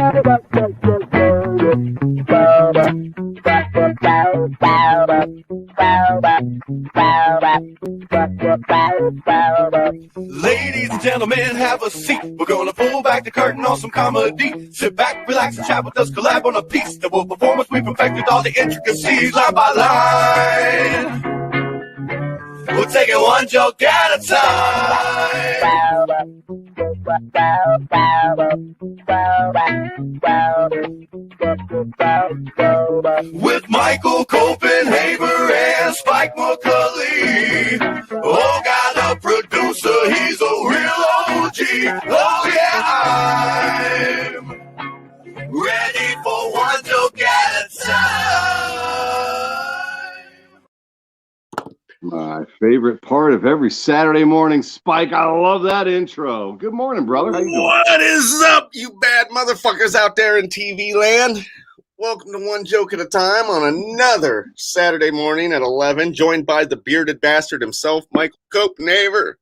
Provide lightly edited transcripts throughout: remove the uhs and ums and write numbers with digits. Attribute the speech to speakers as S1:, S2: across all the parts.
S1: Ladies and gentlemen, have a seat. We're gonna pull back the curtain on some comedy. Sit back, relax, and chat with us, collab on a piece that will perform as we perfected all the intricacies line by line. We'll take it one joke at a time. With Michael Copenhaver and Spike McCulley. Oh, God, the producer, he's a real OG. Oh, yeah, I'm ready for one joke at a time.
S2: My favorite part of every Saturday morning, Spike. I love that intro. Good morning, brother. How you doing?
S3: What is up, you bad motherfuckers out there in TV land? Welcome to One Joke at a Time on another Saturday morning at 11, joined by the bearded bastard himself, Michael Copenhaver.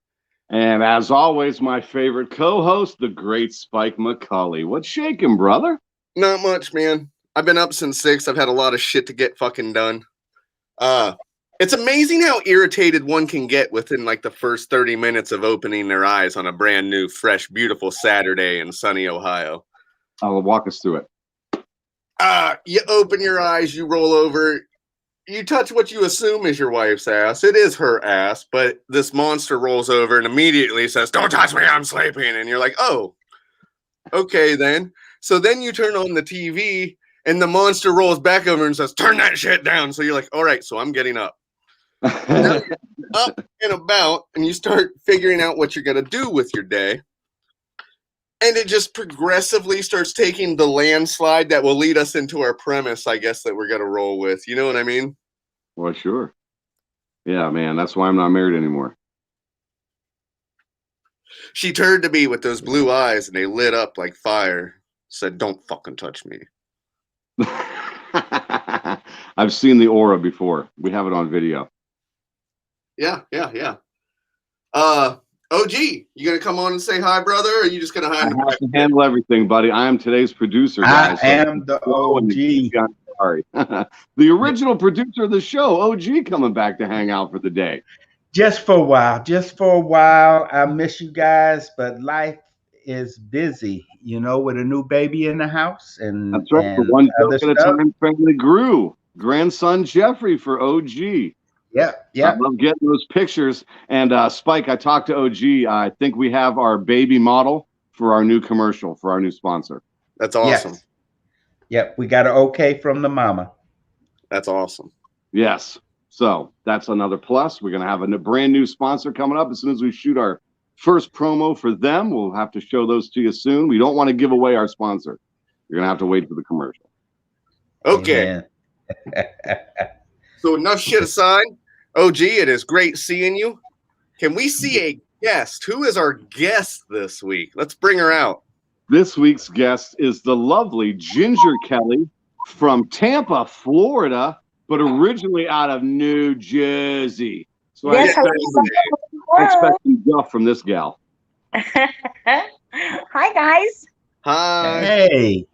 S2: And as always, my favorite co-host, the great Spike McCulley. What's shaking, brother?
S3: Not much, man. I've been up since 6. I've had a lot of shit to get fucking done. It's amazing how irritated one can get within like the first 30 minutes of opening their eyes on a brand new, fresh, beautiful Saturday in sunny Ohio.
S2: I'll walk us through it.
S3: You open your eyes, you roll over, you touch what you assume is your wife's ass. It is her ass, but this monster rolls over and immediately says, "Don't touch me, I'm sleeping." And you're like, oh, okay then. So then you turn on the TV and the monster rolls back over and says, "Turn that shit down." So you're like, all right, so I'm getting up. Now you're up and about and you start figuring out what you're going to do with your day. And it just progressively starts taking the landslide that will lead us into our premise, I guess, that we're going to roll with. You know what I mean?
S2: Well, sure. Yeah, man. That's why I'm not married anymore.
S3: She turned to me with those blue eyes and they lit up like fire. Said, "Don't fucking touch me."
S2: I've seen the aura before. We have it on video.
S3: Yeah. OG, you gonna come on and say hi, brother, or are you just gonna hide?
S2: I have to handle everything, buddy. I am today's producer, guys.
S4: I am the OG.
S2: Sorry. The original producer of the show, OG, coming back to hang out for the day.
S4: Just for a while. I miss you guys, but life is busy, you know, with a new baby in the house. And
S2: that's right. For One Joke at a Time, family grew. Grandson Jeffrey for OG.
S4: Yeah.
S2: I love getting those pictures. And Spike, I talked to OG. I think we have our baby model for our new commercial, for our new sponsor.
S3: That's awesome.
S4: Yes. Yep, we got an okay from the mama.
S3: That's awesome.
S2: Yes. So that's another plus. We're going to have a brand new sponsor coming up as soon as we shoot our first promo for them. We'll have to show those to you soon. We don't want to give away our sponsor. You're going to have to wait for the commercial.
S3: Okay. So enough shit aside, OG, it is great seeing you. Can we see a guest? Who is our guest this week? Let's bring her out.
S2: This week's guest is the lovely Ginger Kelly from Tampa, Florida, but originally out of New Jersey. So
S5: yes,
S2: I expect some guff from this gal.
S5: Hi, guys.
S3: Hi.
S4: Hey.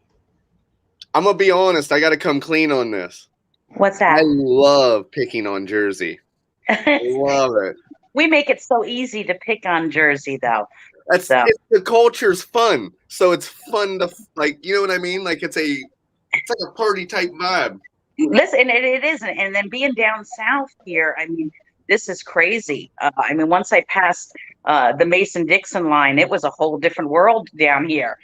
S3: I'm going to be honest. I got to come clean on this.
S5: What's that?
S3: I love picking on Jersey. I love it.
S5: We make it so easy to pick on Jersey, though.
S3: The culture's fun. So it's fun to, like, you know what I mean? Like, it's like a party type vibe.
S5: Listen, it isn't. And then being down south here, I mean, this is crazy. I mean, once I passed the Mason-Dixon line, it was a whole different world down here.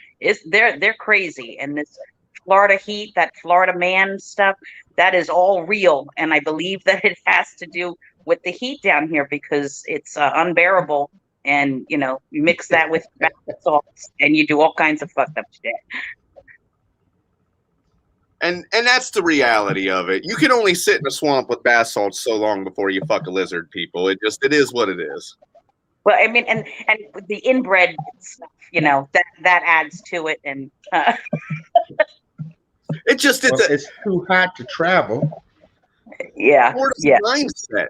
S5: They're crazy. And this Florida heat, that Florida man stuff, that is all real. And I believe that it has to do with the heat down here because it's unbearable. And, you know, you mix that with bath salts and you do all kinds of fucked up shit.
S3: And that's the reality of it. You can only sit in a swamp with bath salts so long before you fuck a lizard, people. It is what it is.
S5: Well, I mean, and the inbred stuff, you know, that adds to it. And
S4: it's too hot to travel.
S5: Yeah.
S3: Florida's mindset.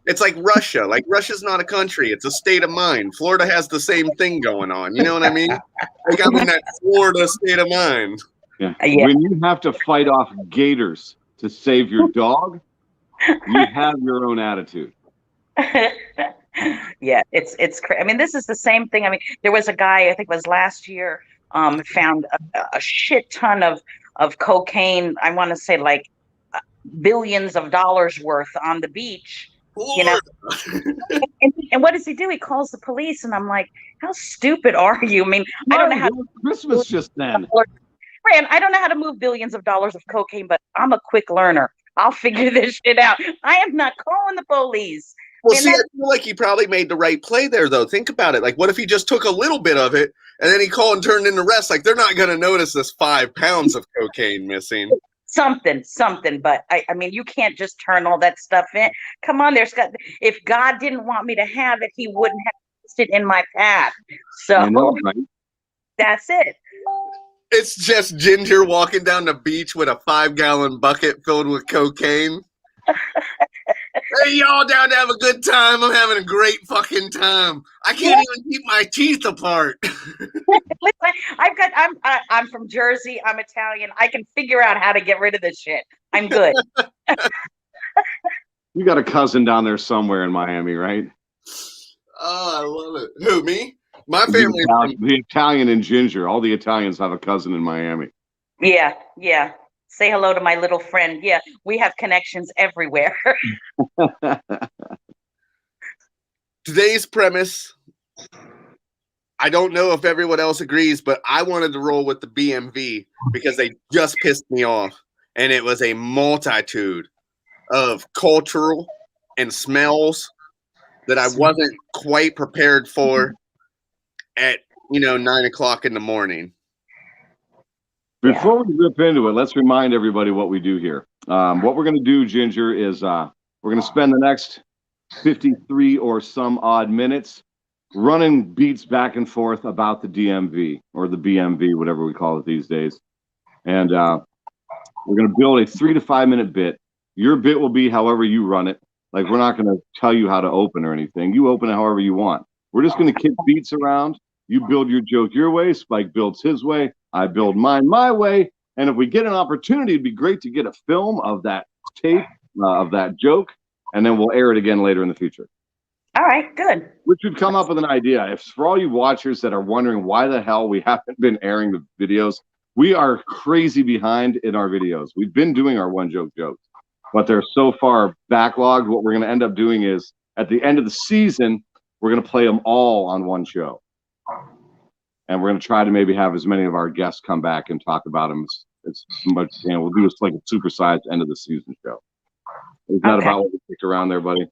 S3: It's like Russia. Like Russia's not a country; it's a state of mind. Florida has the same thing going on. You know what I mean? Like I'm in that Florida state of mind.
S2: Yeah.
S5: Yeah.
S2: When you have to fight off gators to save your dog, you have your own attitude.
S5: Yeah, it's I mean, this is the same thing. I mean, there was a guy, I think it was last year, found a shit ton of cocaine. I want to say like billions of dollars worth on the beach. You know, and what does he do? He calls the police, and I'm like, how stupid are you? I mean, I don't know how.
S2: It was Christmas just then.
S5: Fran, I don't know how to move billions of dollars of cocaine, but I'm a quick learner. I'll figure this shit out. I am not calling the police.
S3: Well,
S5: And
S3: see, I
S5: that-
S3: feel like he probably made the right play there, though. Think about it. Like, what if he just took a little bit of it and then he called and turned in the rest? Like, they're not going to notice this 5 pounds of cocaine missing.
S5: something, but I mean, you can't just turn all that stuff in. Come on, if God didn't want me to have it, he wouldn't have placed it in my path. So
S2: I know, right?
S5: that's it.
S3: It's just Ginger walking down the beach with a 5-gallon bucket filled with cocaine. Hey, y'all down to have a good time? I'm having a great fucking time. I can't even keep my teeth apart.
S5: Listen, I'm from Jersey. I'm Italian. I can figure out how to get rid of this shit. I'm good.
S2: You got a cousin down there somewhere in Miami, right?
S3: Oh, I love it. Who, me? My family.
S2: The Italian and Ginger. All the Italians have a cousin in Miami.
S5: Yeah. Say hello to my little friend. Yeah, we have connections everywhere.
S3: Today's premise, I don't know if everyone else agrees, but I wanted to roll with the BMV because they just pissed me off. And it was a multitude of cultural and smells that I wasn't quite prepared for at 9 o'clock in the morning.
S2: Before we rip into it, let's remind everybody what we do here. What we're going to do, Ginger, is we're going to spend the next 53 or some odd minutes running beats back and forth about the DMV or the BMV, whatever we call it these days. And we're going to build a 3 to 5 minute bit. Your bit will be however you run it. Like, we're not going to tell you how to open or anything. You open it however you want. We're just going to kick beats around. You build your joke your way. Spike builds his way. I build mine my way. And if we get an opportunity, it'd be great to get a film of that tape, of that joke, and then we'll air it again later in the future.
S5: All right, good.
S2: Which would come up with an idea. If for all you watchers that are wondering why the hell we haven't been airing the videos, we are crazy behind in our videos. We've been doing our one joke jokes, but they're so far backlogged. What we're going to end up doing is at the end of the season, we're going to play them all on one show. And we're going to try to maybe have as many of our guests come back and talk about them as much as we can. We'll do this like a supersized end of the season show. Is that about what we picked around there, buddy?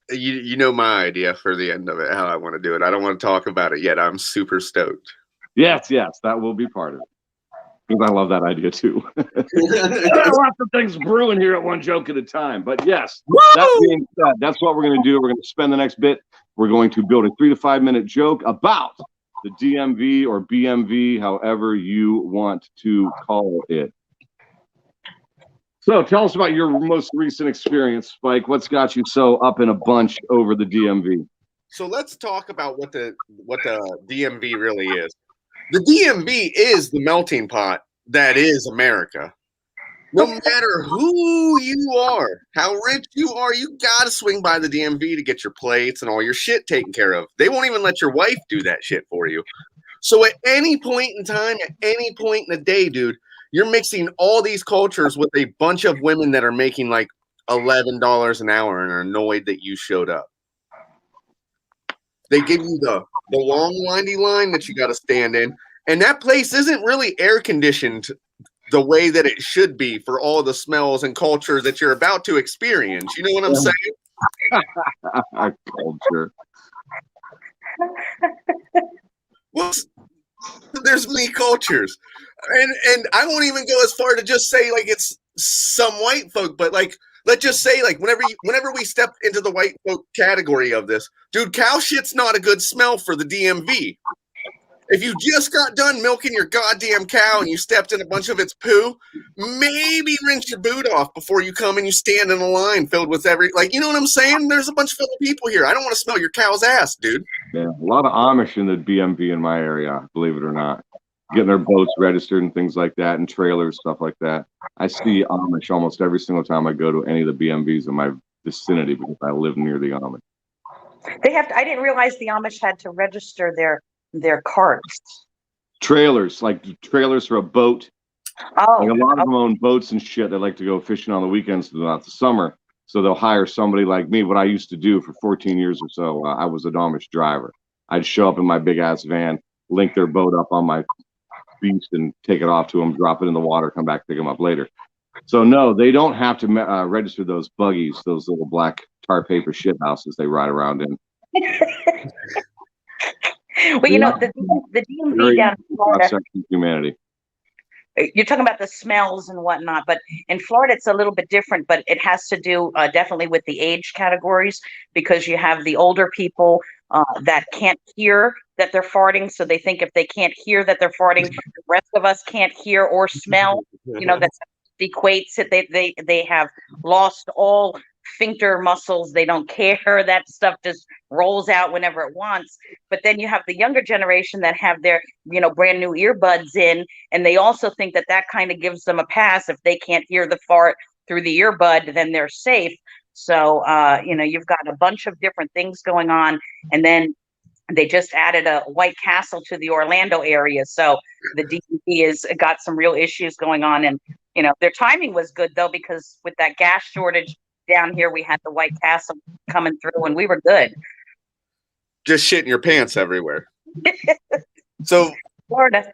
S3: You know my idea for the end of it, how I want to do it. I don't want to talk about it yet. I'm super stoked.
S2: Yes, that will be part of it. Because I love that idea too. Lots of things brewing here at one joke at a time. But yes, that being said, that's what we're going to do. We're going to spend the next bit. We're going to build a 3 to 5 minute joke about the DMV or BMV, however you want to call it. So tell us about your most recent experience, Spike. What's got you so up in a bunch over the DMV?
S3: So let's talk about what the DMV really is. The DMV is the melting pot that is America. No matter who you are, how rich you are, you got to swing by the DMV to get your plates and all your shit taken care of. They won't even let your wife do that shit for you. So at any point in time, at any point in the day, dude, you're mixing all these cultures with a bunch of women that are making like $11 an hour and are annoyed that you showed up. They give you the long, windy line that you got to stand in. And that place isn't really air conditioned the way that it should be for all the smells and culture that you're about to experience. You know what I'm saying?
S2: Culture.
S3: Well, there's many cultures. And I won't even go as far to just say like it's some white folk, but like let's just say like whenever we step into the white folk category of this, dude, cow shit's not a good smell for the DMV. If you just got done milking your goddamn cow and you stepped in a bunch of its poo, maybe rinse your boot off before you come and you stand in a line filled with you know what I'm saying? There's a bunch of other people here. I don't want to smell your cow's ass, dude.
S2: Yeah, a lot of Amish in the BMV in my area, believe it or not. Getting their boats registered and things like that, and trailers, stuff like that. I see Amish almost every single time I go to any of the BMVs in my vicinity because I live near the Amish.
S5: They have to, I didn't realize the Amish had to register their carts.
S2: Trailers, like trailers for a boat.
S5: Oh,
S2: Like a lot of them own boats and shit. They like to go fishing on the weekends throughout the summer. So they'll hire somebody like me. What I used to do for 14 years or so, I was an Amish driver. I'd show up in my big ass van, link their boat up on my beast and take it off to them, drop it in the water, come back, pick them up later. So no, they don't have to register those buggies, those little black tar paper shit houses they ride around in.
S5: well, you know, the DMV down in Florida,
S2: humanity.
S5: you're talking about the smells and whatnot, but in Florida it's a little bit different, but it has to do definitely with the age categories, because you have the older people that can't hear that they're farting, so they think if they can't hear that they're farting, the rest of us can't hear or smell. You know, that equates it. They have lost all sphincter muscles. They don't care. That stuff just rolls out whenever it wants. But then you have the younger generation that have their, you know, brand new earbuds in, and they also think that that kind of gives them a pass. If they can't hear the fart through the earbud, then they're safe. So, you know, you've got a bunch of different things going on. And then they just added a White Castle to the Orlando area. So the DMV has got some real issues going on. And, you know, their timing was good, though, because with that gas shortage down here, we had the White Castle coming through and we were good.
S3: Just shitting your pants everywhere. So
S5: Florida.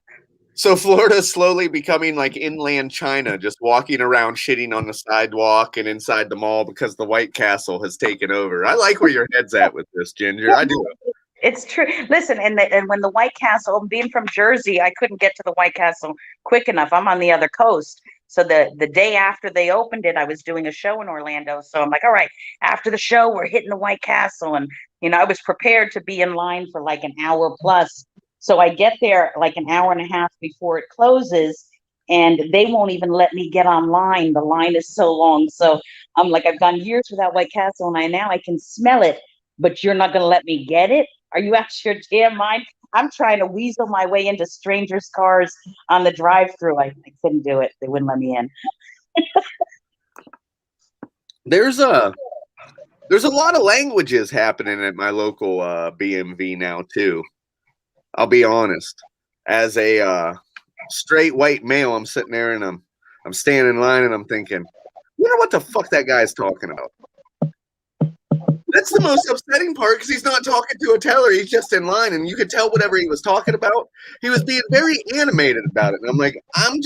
S3: So Florida's slowly becoming like inland China, just walking around shitting on the sidewalk and inside the mall because the White Castle has taken over. I like where your head's at with this, Ginger. I do.
S5: It's true. Listen, and when the White Castle, being from Jersey, I couldn't get to the White Castle quick enough. I'm on the other coast. So the day after they opened it, I was doing a show in Orlando. So I'm like, all right, after the show, we're hitting the White Castle. And, you know, I was prepared to be in line for like an hour plus. So I get there like an hour and a half before it closes, and they won't even let me get online. The line is so long. So I'm like, I've gone years without White Castle, and now I can smell it, but you're not going to let me get it? Are you out your damn mind? I'm trying to weasel my way into strangers' cars on the drive-through. I couldn't do it. They wouldn't let me in.
S3: There's a lot of languages happening at my local BMV now too. I'll be honest. As a straight white male, I'm sitting there and I'm standing in line and I'm thinking, wonder what the fuck that guy's talking about. That's the most upsetting part, because he's not talking to a teller. He's just in line, and you could tell whatever he was talking about. He was being very animated about it. And I'm like, I'm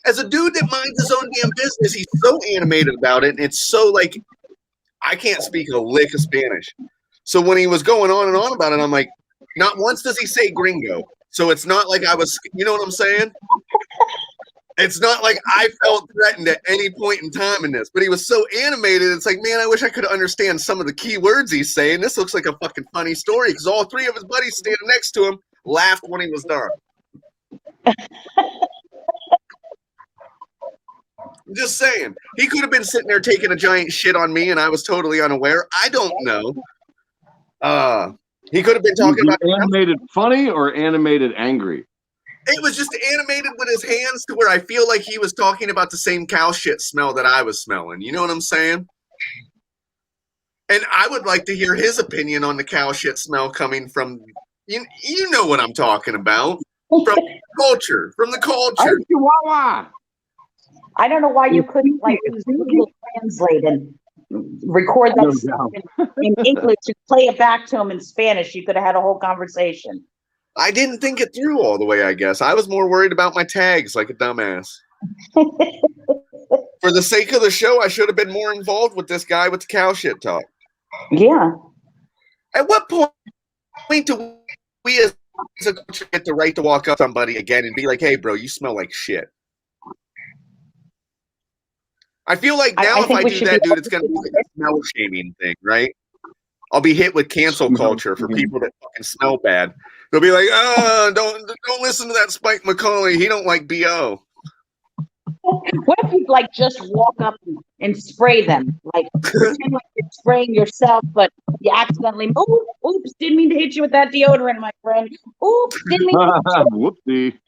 S3: as a dude that minds his own damn business, he's so animated about it. And it's so like, I can't speak a lick of Spanish. So when he was going on and on about it, I'm like, not once does he say gringo. So it's not like I was, you know what I'm saying? It's not like I felt threatened at any point in time in this, but he was so animated. It's like, man, I wish I could understand some of the key words he's saying. This looks like a fucking funny story, because all three of his buddies standing next to him laughed when he was done. I'm just saying, he could have been sitting there taking a giant shit on me, and I was totally unaware. I don't know. He could have been talking about
S2: animated funny or animated angry.
S3: It was just animated with his hands to where I feel like he was talking about the same cow shit smell that I was smelling. You know what I'm saying? And I would like to hear his opinion on the cow shit smell coming from, you know what I'm talking about, from the culture.
S2: Chihuahua.
S5: I don't know why you couldn't like use Google Translate and record that stuff in English and play it back to him in Spanish. You could have had a whole conversation.
S3: I didn't think it through all the way, I guess. I was more worried about my tags like a dumbass. For the sake of the show, I should have been more involved with this guy with the cow shit talk.
S5: Yeah.
S3: At what point do we as a culture get the right to walk up to somebody again and be like, hey, bro, you smell like shit? I feel like now if I do that, dude, it's going to be like a smell shaming thing, right? I'll be hit with cancel culture for people that fucking smell bad. They'll be like, don't listen to that Spike McCauley. He don't like BO.
S5: What if you like just walk up and spray them, like pretend like you're spraying yourself, but you accidentally, oops, didn't mean to hit you with that deodorant, my friend. Oops, didn't mean to hit
S2: Whoopsie.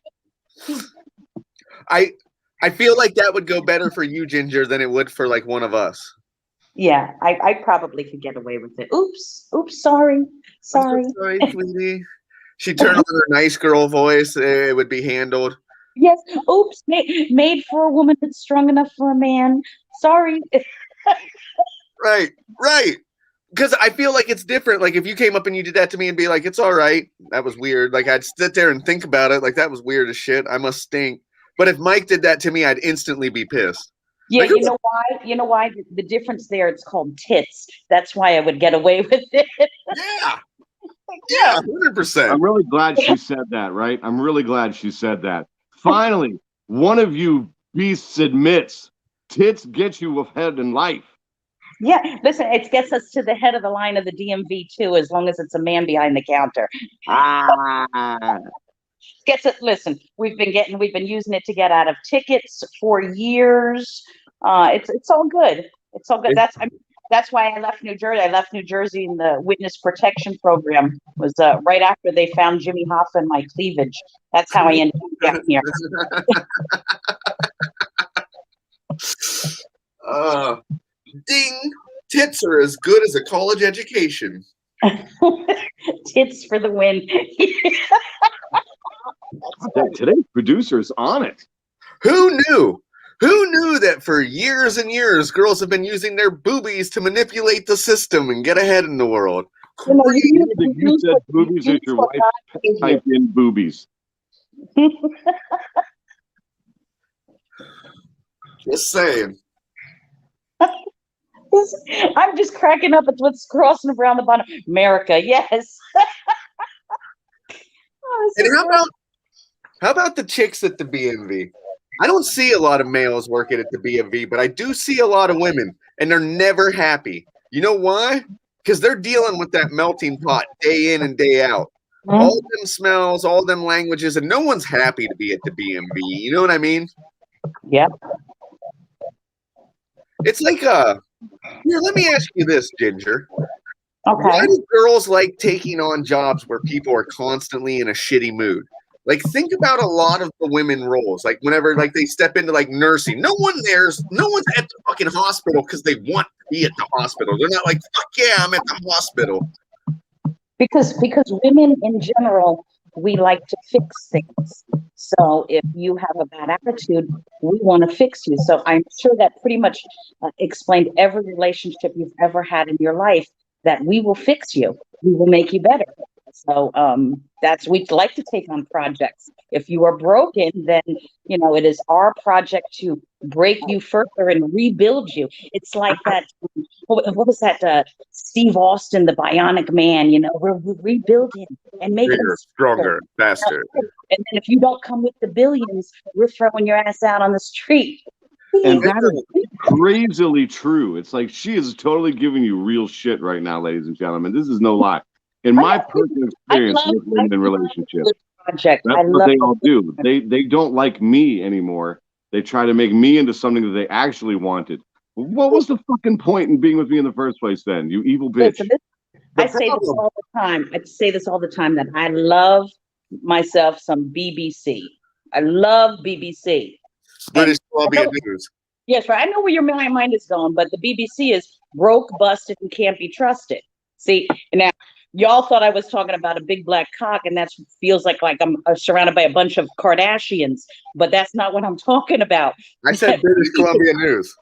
S3: I feel like that would go better for you, Ginger, than it would for like one of us.
S5: Yeah, I probably could get away with it. Oops, sorry.
S3: I'm so sorry, sweetie. She turned on her nice girl voice. It would be handled.
S5: Yes, oops, made for a woman that's strong enough for a man. Sorry.
S3: Right. Because I feel like it's different. Like if you came up and you did that to me and be like, it's all right. That was weird. Like I'd sit there and think about it. Like that was weird as shit. I must stink. But if Mike did that to me, I'd instantly be pissed.
S5: Yeah,
S3: Like,
S5: you know why? You know why? The difference there, it's called tits. That's why I would get away with it.
S3: Yeah, 100%.
S2: I'm really glad she said that, right? I'm really glad she said that. Finally, one of you beasts admits tits get you ahead in life.
S5: Yeah, listen, it gets us to the head of the line of the DMV too, as long as it's a man behind the counter. Gets it. Listen, we've been using it to get out of tickets for years. It's all good. It's all good. That's why I left New Jersey. I left New Jersey in the witness protection program. It was right after they found Jimmy Hoffa and my cleavage. That's how I ended up down here.
S3: Ding! Tits are as good as a college education.
S5: Tits for the win.
S2: Today's producer's on it.
S3: Who knew? Who knew that for years and years, girls have been using their boobies to manipulate the system and get ahead in the world?
S2: You said boobies is your wife. Type in boobies.
S3: Just saying.
S5: I'm just cracking up at what's crossing around the bottom. America, yes.
S3: And how about the chicks at the BMV? I don't see a lot of males working at the BMV, but I do see a lot of women, and they're never happy. You know why? Because they're dealing with that melting pot day in and day out.
S5: Mm-hmm.
S3: All them smells, all them languages, and no one's happy to be at the BMV. You know what I mean?
S5: Yep.
S3: It's like here, let me ask you this, Ginger.
S5: Okay.
S3: Why do girls like taking on jobs where people are constantly in a shitty mood? Like, think about a lot of the women roles. Like, whenever like they step into like nursing, no one's at the fucking hospital because they want to be at the hospital. They're not like, fuck yeah, I'm at the hospital.
S5: Because women in general, we like to fix things. So if you have a bad attitude, we want to fix you. So I'm sure that pretty much explained every relationship you've ever had in your life, that we will fix you. We will make you better. So we'd like to take on projects. If you are broken, then it is our project to break you further and rebuild you. It's like that. What was that? Steve Austin, the Bionic Man. We're rebuilding and making
S3: bigger, stronger, faster.
S5: And then if you don't come with the billions, we're throwing your ass out on the street.
S2: And that is crazily true. It's like she is totally giving you real shit right now, ladies and gentlemen. This is no lie. In my personal experience with women in relationships, that's what they all do. They don't like me anymore. They try to make me into something that they actually wanted. What was the fucking point in being with me in the first place then, you evil bitch?
S5: Listen, I say this all the time. I say this all the time, that I love myself some BBC. I love BBC.
S3: British Columbia News.
S5: Yes, right. I know where your mind is going, but the BBC is broke, busted, and can't be trusted. See, now y'all thought I was talking about a big black cock, and that feels like I'm surrounded by a bunch of Kardashians, but that's not what I'm talking about.
S3: I said British Columbia News.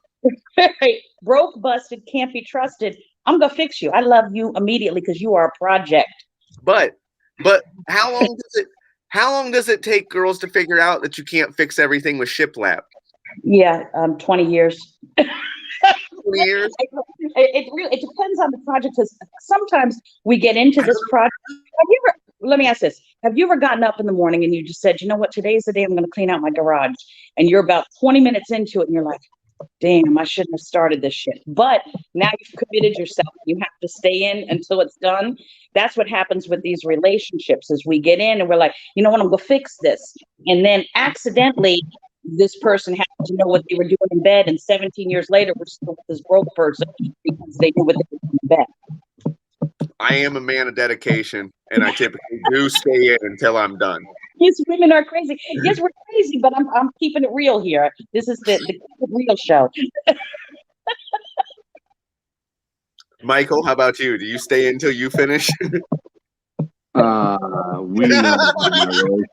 S5: Right. Broke, busted, can't be trusted. I'm gonna fix you. I love you immediately because you are a project.
S3: But how long does it take girls to figure out that you can't fix everything with shiplap?
S5: Yeah, 20 years.
S3: 20 years?
S5: It depends on the project, because sometimes we get into this project. Let me ask this. Have you ever gotten up in the morning and you just said, you know what, today's the day I'm going to clean out my garage, and you're about 20 minutes into it and you're like, damn, I shouldn't have started this shit. But now you've committed yourself. You have to stay in until it's done. That's what happens with these relationships is we get in and we're like, you know what, I'm gonna fix this. And then accidentally this person happens to know what they were doing in bed, and 17 years later we're still with this broke person because they knew what they were doing in bed.
S3: I am a man of dedication, and I typically do stay in until I'm done.
S5: Yes, women are crazy. Yes, we're crazy, but I'm keeping it real here. This is the Keep It Real show.
S3: Michael, how about you? Do you stay until you finish?
S2: We know how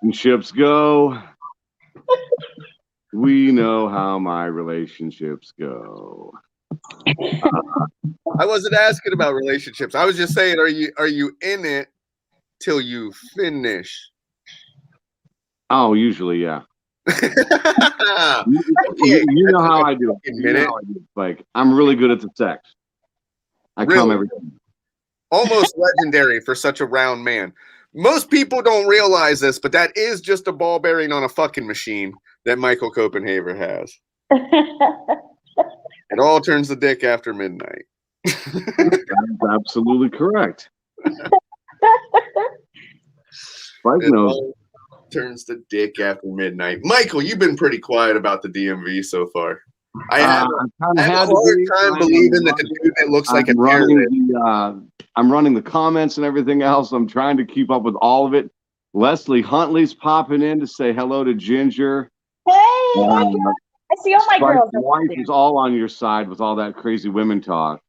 S2: relationships go. We know how my relationships go.
S3: I wasn't asking about relationships. I was just saying, are you in it till you finish?
S2: Oh, usually, yeah.
S3: Okay,
S2: You know how I do it. You know how I do it. Like, I'm really good at the sex. I come every time.
S3: Almost legendary for such a round man. Most people don't realize this, but that is just a ball bearing on a fucking machine that Michael Copenhaver has. It all turns the dick after midnight.
S2: That's absolutely correct. Mike knows.
S3: Turns the dick after midnight. Michael, you've been pretty quiet about the DMV so far. I have a hard time believing that the dude that looks like a terrorist.
S2: I'm running the comments and everything else. I'm trying to keep up with all of it. Leslie Huntley's popping in to say hello to Ginger.
S5: Hey, I see all my girls.
S2: Wife is all on your side with all that crazy women talk.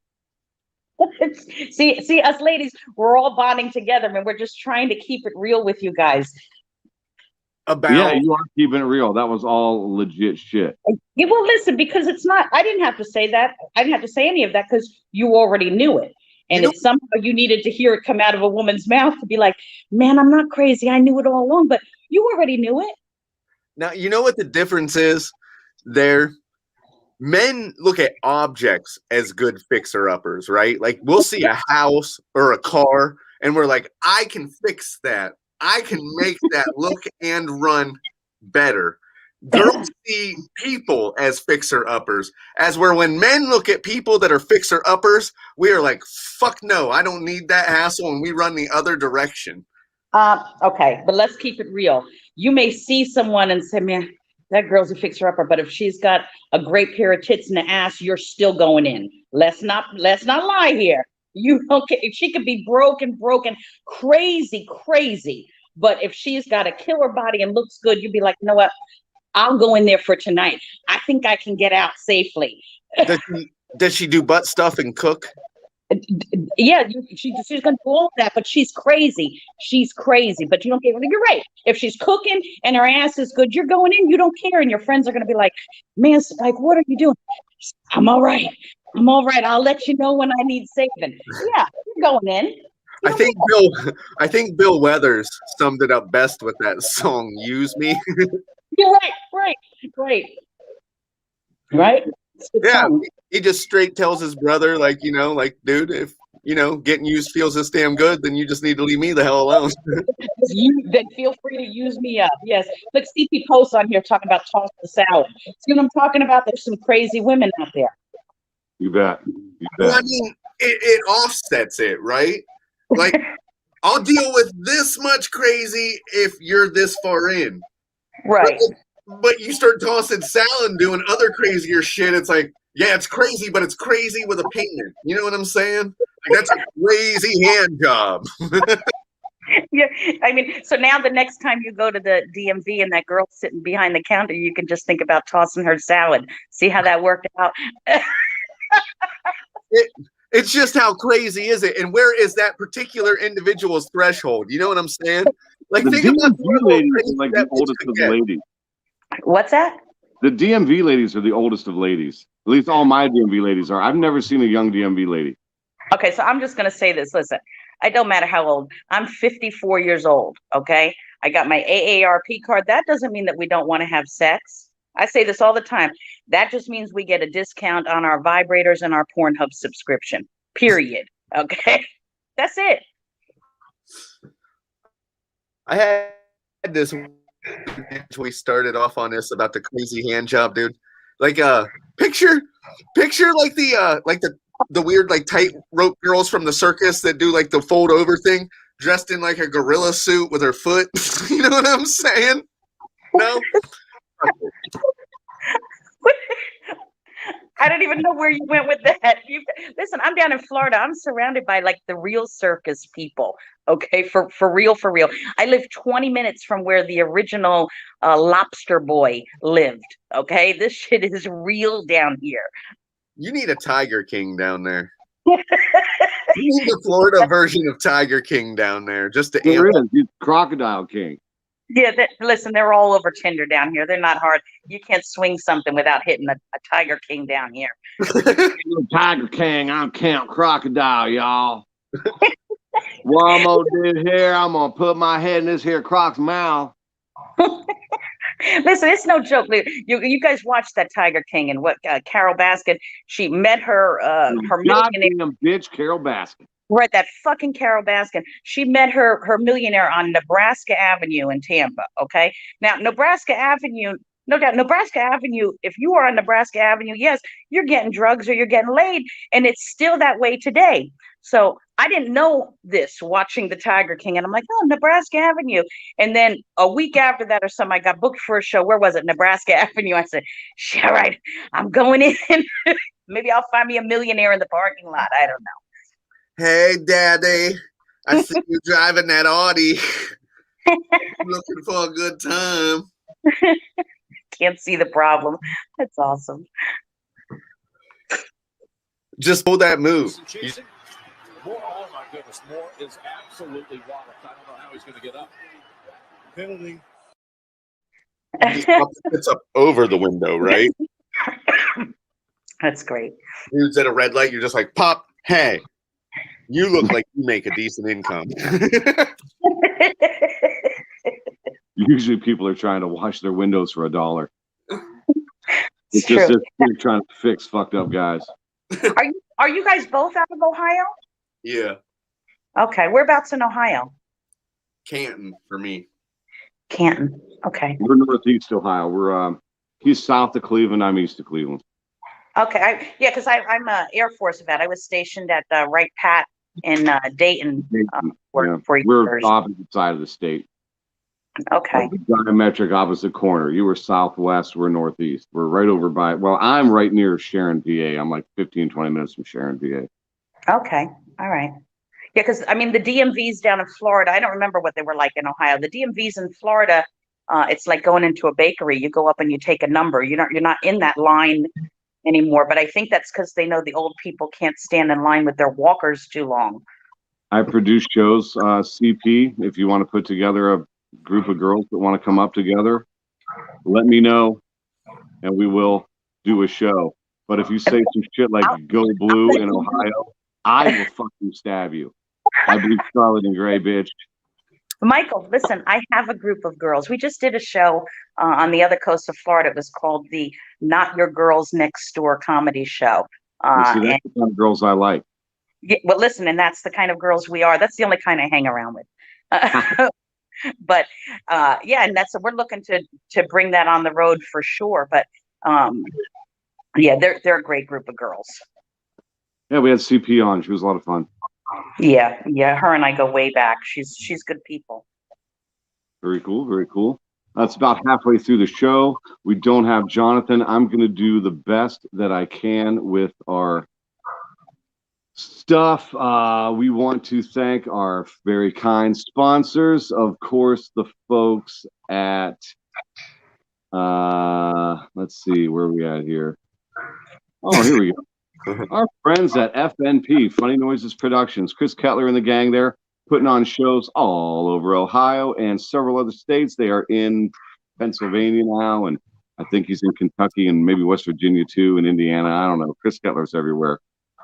S5: see, us ladies, we're all bonding together, and we're just trying to keep it real with you guys.
S2: Yeah, you are keeping it real. That was all legit shit.
S5: Yeah, well, listen, because it's not. I didn't have to say that. I didn't have to say any of that because you already knew it. And if somehow you needed to hear it come out of a woman's mouth to be like, man, I'm not crazy. I knew it all along, but you already knew it.
S3: Now, you know what the difference is there? Men look at objects as good fixer-uppers, right? Like, we'll see a house or a car, and we're like, I can fix that. I can make that look and run better. Girls see people as fixer-uppers, as where when men look at people that are fixer-uppers, we are like, fuck no, I don't need that hassle, and we run the other direction.
S5: Okay, but let's keep it real. You may see someone and say, man, that girl's a fixer-upper, but if she's got a great pair of tits and an ass, you're still going in. Let's not lie here. You don't care. If she could be broken, crazy, but if she's got a killer body and looks good, you'd be like, you know what? I'll go in there for tonight. I think I can get out safely.
S3: Does she do butt stuff and cook?
S5: Yeah, she's gonna do all that, but she's crazy. But you don't care. You're right. If she's cooking and her ass is good, you're going in. You don't care, and your friends are gonna be like, "Man, like, what are you doing?" I'm all right. I'll let you know when I need saving. Yeah, you're going in.
S3: I think Bill Weathers summed it up best with that song "Use Me."
S5: You're right.
S3: Yeah, he just straight tells his brother, like, dude, if getting used feels this damn good, then you just need to leave me the hell alone.
S5: Then feel free to use me up. Yes. Look, CP posts on here talking about toss the salad. See what I'm talking about? There's some crazy women out there.
S2: You bet.
S3: Well, I mean, it offsets it, right? Like, I'll deal with this much crazy if you're this far in.
S5: Right.
S3: But you start tossing salad and doing other crazier shit. It's like, yeah, it's crazy, but it's crazy with a payment. You know what I'm saying? Like, that's a crazy hand job.
S5: Yeah, I mean, so now the next time you go to the DMV and that girl's sitting behind the counter, you can just think about tossing her salad. See how that worked out?
S3: It's just how crazy is it? And where is that particular individual's threshold? You know what I'm saying? Like,
S2: the
S3: think
S2: DMV
S3: about
S2: ladies are like the oldest of the ladies.
S5: What's that?
S2: The DMV ladies are the oldest of ladies. At least all my DMV ladies are. I've never seen a young DMV lady.
S5: Okay, so I'm just going to say this. Listen, I don't matter how old. I'm 54 years old, okay? I got my AARP card. That doesn't mean that we don't want to have sex. I say this all the time. That just means we get a discount on our vibrators and our Pornhub subscription, period, okay? That's it.
S3: I had this we started off on this about the crazy hand job, dude. Like, Picture like the weird like tightrope girls from the circus that do like the fold over thing, dressed in like a gorilla suit with her foot. You know what I'm saying? No.
S5: I don't even know where you went with that. Listen, I'm down in Florida. I'm surrounded by like the real circus people. Okay, for real, for real. I live 20 minutes from where the original Lobster Boy lived. Okay, this shit is real down here.
S3: You need a Tiger King down there. You need a Florida version of Tiger King down there, just to
S2: There
S3: amp
S2: is. He's Crocodile King.
S5: Yeah, listen, they're all over Tinder down here. They're not hard. You can't swing something without hitting a Tiger King down here.
S2: Tiger King, I'm Camp Crocodile, y'all. What I'm gonna do here, I'm gonna put my head in this here croc's mouth.
S5: Listen, it's no joke. You guys watched that Tiger King and what Carol Baskin? She met her millionaire.
S2: Goddamn bitch, Carol Baskin.
S5: Right, that fucking Carol Baskin. She met her millionaire on Nebraska Avenue in Tampa. Okay, now Nebraska Avenue, no doubt, Nebraska Avenue. If you are on Nebraska Avenue, yes, you're getting drugs or you're getting laid, and it's still that way today. So I didn't know this watching the Tiger King, and I'm like, oh, Nebraska Avenue. And then a week after that or something, I got booked for a show. Where was it? Nebraska Avenue. I said, all right, I'm going in. Maybe I'll find me a millionaire in the parking lot. I don't know.
S3: Hey, Daddy, I see you driving that Audi. Looking for a good time.
S5: Can't see the problem. That's awesome.
S3: Just pull that move.
S1: Moore, oh my goodness, Moore is absolutely walloped. I don't know how he's going to get up. Penalty.
S3: It's up over the window, right?
S5: That's great.
S3: Dude's at a red light. You're just like, Pop, hey. You look like you make a decent income.
S2: Usually people are trying to wash their windows for $1. It's
S5: true.
S2: just they're trying to fix fucked up guys.
S5: Are you guys both out of Ohio?
S3: Yeah.
S5: Okay. Whereabouts in Ohio?
S3: Canton for me.
S5: Canton. Okay.
S2: We're northeast Ohio. We're he's south of Cleveland. I'm east of Cleveland.
S5: Okay. Because I'm a Air Force vet. I was stationed at Wright Pat in Dayton for
S2: We're
S5: years.
S2: opposite side of the state.
S5: Okay.
S2: Diametric opposite corner. You were southwest, we're northeast. We're right over by, well, I'm right near Sharon, PA. I'm like 15, 20 minutes from Sharon, PA.
S5: Okay. All right. Yeah, because I mean the DMVs down in Florida, I don't remember what they were like in Ohio. The DMVs in Florida, it's like going into a bakery. You go up and you take a number. You're not in that line anymore. But I think that's because they know the old people can't stand in line with their walkers too long.
S2: I produce shows, CP. If you want to put together a group of girls that want to come up together, let me know and we will do a show. But if you say some shit like Go Blue in Ohio, I will fucking stab you. I bleed scarlet and gray, bitch.
S5: Michael, listen, I have a group of girls. We just did a show on the other coast of Florida. It was called the Not Your Girls Next Door comedy show.
S2: See, that's the kind of girls I like.
S5: Yeah, well, listen, and that's the kind of girls we are. That's the only kind I hang around with. But yeah, and we're looking to bring that on the road for sure. But yeah, they're a great group of girls.
S2: Yeah, we had CP on. She was a lot of fun.
S5: Yeah, her and I go way back. She's good people.
S2: Very cool, very cool. That's about halfway through the show. We don't have Jonathan. I'm going to do the best that I can with our stuff. We want to thank our very kind sponsors. Of course, the folks at, let's see, where are we at here? Oh, here we go. Our friends at FNP, Funny Noises Productions, Chris Kettler and the gang there, putting on shows all over Ohio and several other states. They are in Pennsylvania now, and I think he's in Kentucky and maybe West Virginia too, and Indiana. I don't know. Chris Kettler's everywhere.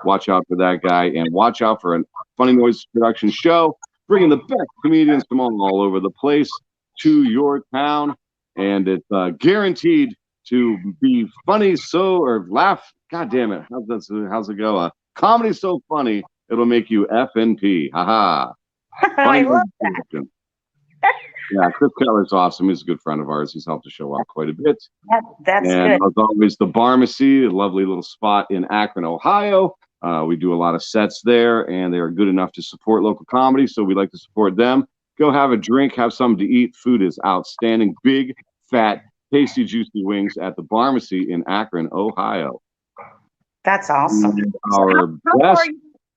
S2: Watch out for that guy, and watch out for a Funny Noises Production show, bringing the best comedians from all over the place to your town, and it's guaranteed to be funny, or laugh. God damn it. How's it go? Comedy so funny, it'll make you FNP. Ha ha.
S5: I love that.
S2: Yeah, Chris Keller's awesome. He's a good friend of ours. He's helped the show out quite a bit.
S5: That's
S2: And
S5: good.
S2: as always, the Barmacy, a lovely little spot in Akron, Ohio. We do a lot of sets there, and they are good enough to support local comedy, so we like to support them. Go have a drink, have something to eat. Food is outstanding. Big, fat, tasty, juicy wings at the Barmacy in Akron, Ohio.
S5: That's awesome.
S2: And
S5: So
S2: our
S5: how
S2: best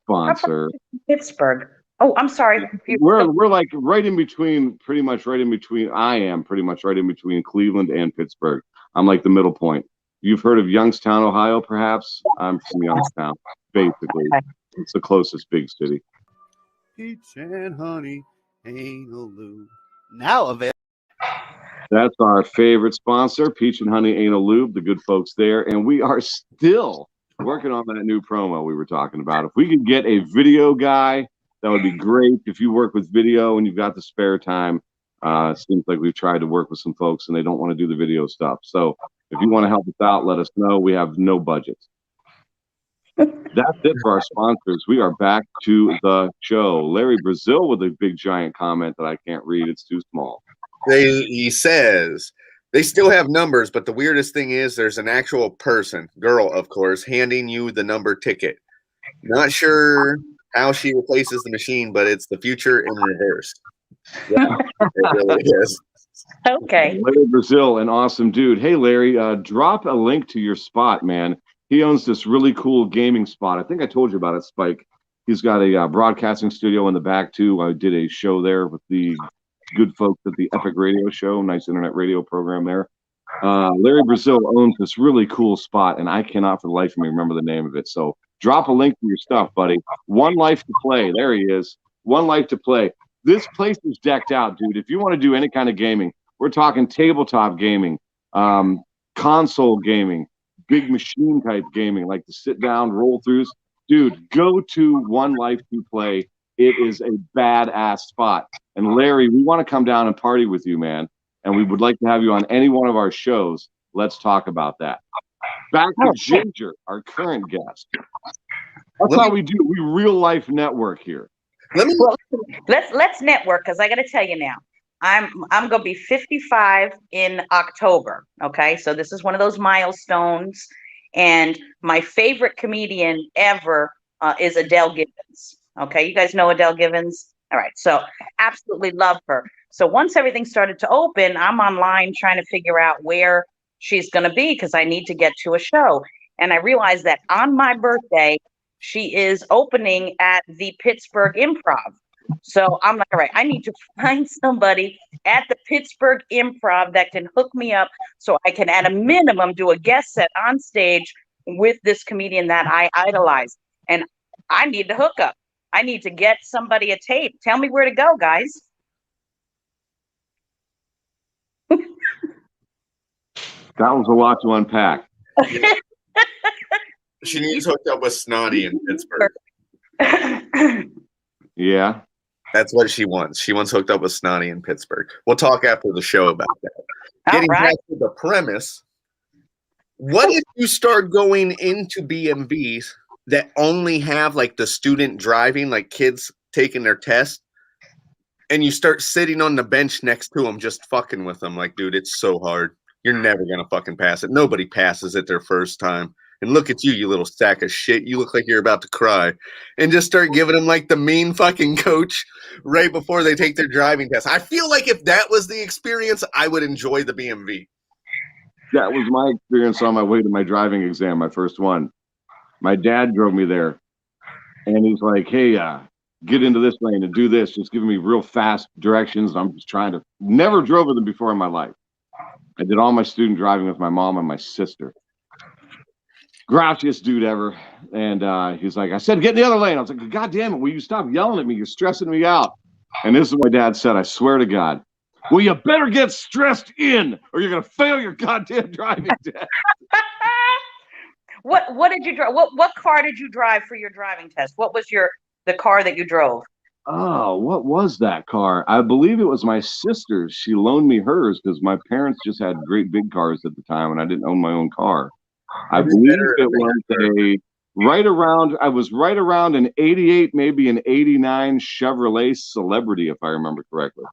S5: far
S2: sponsor.
S5: Pittsburgh. Oh, I'm sorry.
S2: We're like right in between, pretty much right in between. I am pretty much right in between Cleveland and Pittsburgh. I'm like the middle point. You've heard of Youngstown, Ohio, perhaps? I'm from Youngstown, basically. It's the closest big city.
S1: Peach and honey, anal lube. Now available.
S2: That's our favorite sponsor, Peach and Honey Anal Lube, the good folks there. And we are still working on that new promo we were talking about. If we could get a video guy, that would be great. If you work with video and you've got the spare time, it seems like we've tried to work with some folks and they don't want to do the video stuff. So if you want to help us out, let us know. We have no budget. That's it for our sponsors. We are back to the show. Larry Brazil with a big giant comment that I can't read. It's too small.
S3: He says they still have numbers, but the weirdest thing is there's an actual person, girl, of course, handing you the number ticket. Not sure how she replaces the machine, but it's the future in reverse. Yeah, it really is.
S5: Okay.
S2: Larry Brazil, an awesome dude. Hey, Larry, drop a link to your spot, man. He owns this really cool gaming spot. I think I told you about it, Spike. He's got a broadcasting studio in the back, too. I did a show there with the good folks at the Epic Radio Show, nice internet radio program there. Larry Brazil owns this really cool spot, and I cannot for the life of me remember the name of it. So drop a link to your stuff, buddy. One Life to Play. There he is. One Life to Play. This place is decked out, dude. If you want to do any kind of gaming, we're talking tabletop gaming, console gaming, big machine type gaming, like the sit down roll throughs. Dude, go to One Life to Play. It is a badass spot. And Larry, we want to come down and party with you, man. And we would like to have you on any one of our shows. Let's talk about that. Back to Ginger, our current guest. That's how we do. We real life network here.
S5: Let's network, because I got to tell you now, I'm gonna be 55 in October. Okay, so this is one of those milestones, and my favorite comedian ever is Adele Givens. Okay, you guys know Adele Givens. All right, so absolutely love her. So once everything started to open, I'm online trying to figure out where she's gonna be because I need to get to a show, and I realized that on my birthday she is opening at the Pittsburgh Improv. So I'm like, all right, I need to find somebody at the Pittsburgh Improv that can hook me up so I can, at a minimum, do a guest set on stage with this comedian that I idolize. And I need the hookup. I need to get somebody a tape. Tell me where to go, guys.
S2: That was a lot to unpack.
S3: She needs hooked up with Snotty in Pittsburgh.
S2: Yeah.
S3: That's what she wants. She wants hooked up with Snotty in Pittsburgh. We'll talk after the show about that. Getting back to the premise, what if you start going into BMVs that only have like the student driving, like kids taking their test, and you start sitting on the bench next to them just fucking with them? Like, dude, it's so hard. You're never going to fucking pass it. Nobody passes it their first time. And look at you, you little sack of shit. You look like you're about to cry. And just start giving them like the mean fucking coach right before they take their driving test. I feel like if that was the experience, I would enjoy the BMV.
S2: That was my experience on my way to my driving exam, my first one. My dad drove me there. And he's like, hey, get into this lane and do this. Just giving me real fast directions. I'm just trying to, never drove with him before in my life. I did all my student driving with my mom and my sister. Grouchiest dude ever. And he's like, I said, get in the other lane. I was like, God damn it, will you stop yelling at me? You're stressing me out. And this is what my dad said, I swear to God. Well, you better get stressed in or you're going to fail your goddamn driving test.
S5: What did you drive? What car did you drive for your driving test? What was the car that you drove?
S2: Oh, what was that car? I believe it was my sister's. She loaned me hers because my parents just had great big cars at the time and I didn't own my own car. I believe it was I was right around an 88, maybe an 89 Chevrolet Celebrity, if I remember correctly.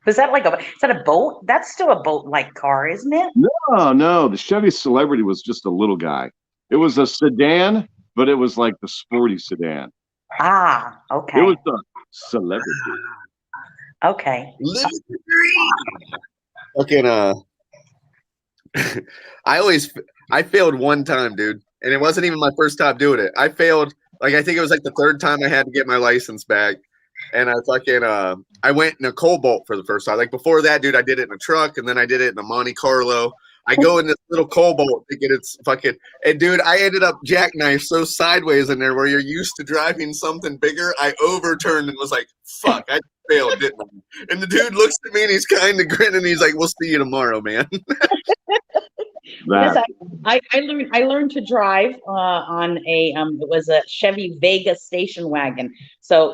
S5: Was that like is that a boat? That's still a boat-like car, isn't it?
S2: No, no, the Chevy Celebrity was just a little guy. It was a sedan, but it was like the sporty sedan.
S5: Ah,
S2: It was
S5: okay.
S2: a Celebrity.
S5: Okay.
S3: Living the dream. Fucking I failed one time, dude, and it wasn't even my first time doing it. I failed like I think it was like the third time I had to get my license back, and I went in a Cobalt for the first time. Like before that, dude, I did it in a truck, and then I did it in a Monte Carlo. I go in this little Cobalt to get its fucking, and dude, I ended up jackknife so sideways in there where you're used to driving something bigger. I overturned and was like, "Fuck, I failed, didn't I?" And the dude looks at me and he's kind of grinning. He's like, "We'll see you tomorrow, man."
S5: Yes,
S2: That
S5: I learned to drive on it was a Chevy Vega station wagon. So,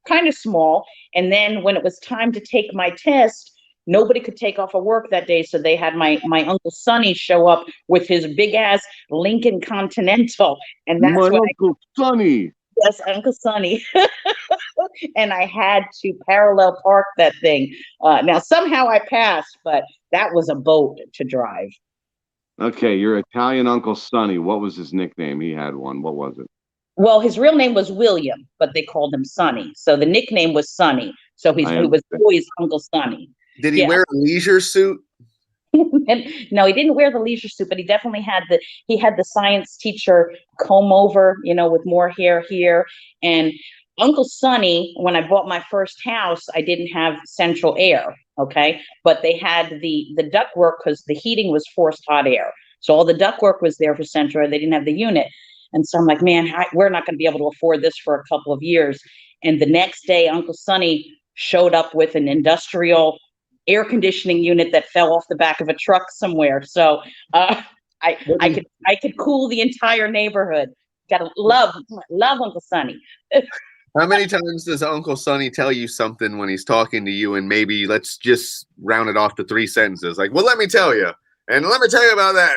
S5: kind of small. And then when it was time to take my test, nobody could take off of work that day. So they had my Uncle Sonny show up with his big ass Lincoln Continental. And
S2: my
S5: that's what
S2: Uncle Sonny.
S5: yes, Uncle Sonny. And I had to parallel park that thing. Now somehow I passed, but that was a boat to drive.
S2: Okay, your Italian Uncle Sonny. What was his nickname? He had one. What was it?
S5: Well, his real name was William, but they called him Sonny. So the nickname was Sonny. So he
S2: I
S5: was
S2: understand.
S5: always Uncle Sonny.
S3: Did he
S5: Yeah.
S3: wear a leisure suit?
S5: And no, he didn't wear the leisure suit, but he definitely had the science teacher comb over, with more hair here. And Uncle Sonny, when I bought my first house, I didn't have central air. Okay. But they had the ductwork because the heating was forced hot air. So all the ductwork was there for central air. They didn't have the unit. And so I'm like, man, we're not going to be able to afford this for a couple of years. And the next day, Uncle Sonny showed up with an industrial air conditioning unit that fell off the back of a truck somewhere. So I could cool the entire neighborhood. Gotta love Uncle Sonny.
S3: How many times does Uncle Sonny tell you something when he's talking to you, and maybe let's just round it off to 3 sentences? Like, well, let me tell you, and let me tell you about that,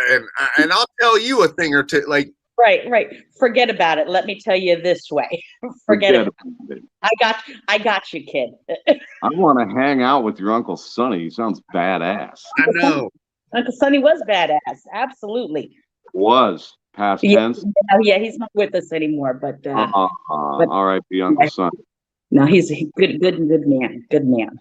S3: and I'll tell you a thing or two. Like,
S5: Right. Forget about it. Let me tell you this way. Forget it. I got you, kid.
S2: I want to hang out with your Uncle Sonny. He sounds badass.
S3: I know.
S5: Uncle Sonny was badass. Absolutely.
S2: Was past
S5: Yeah,
S2: tense.
S5: yeah, he's not with us anymore, but
S2: All right, the Uncle Sonny.
S5: no, he's a good man. Good man.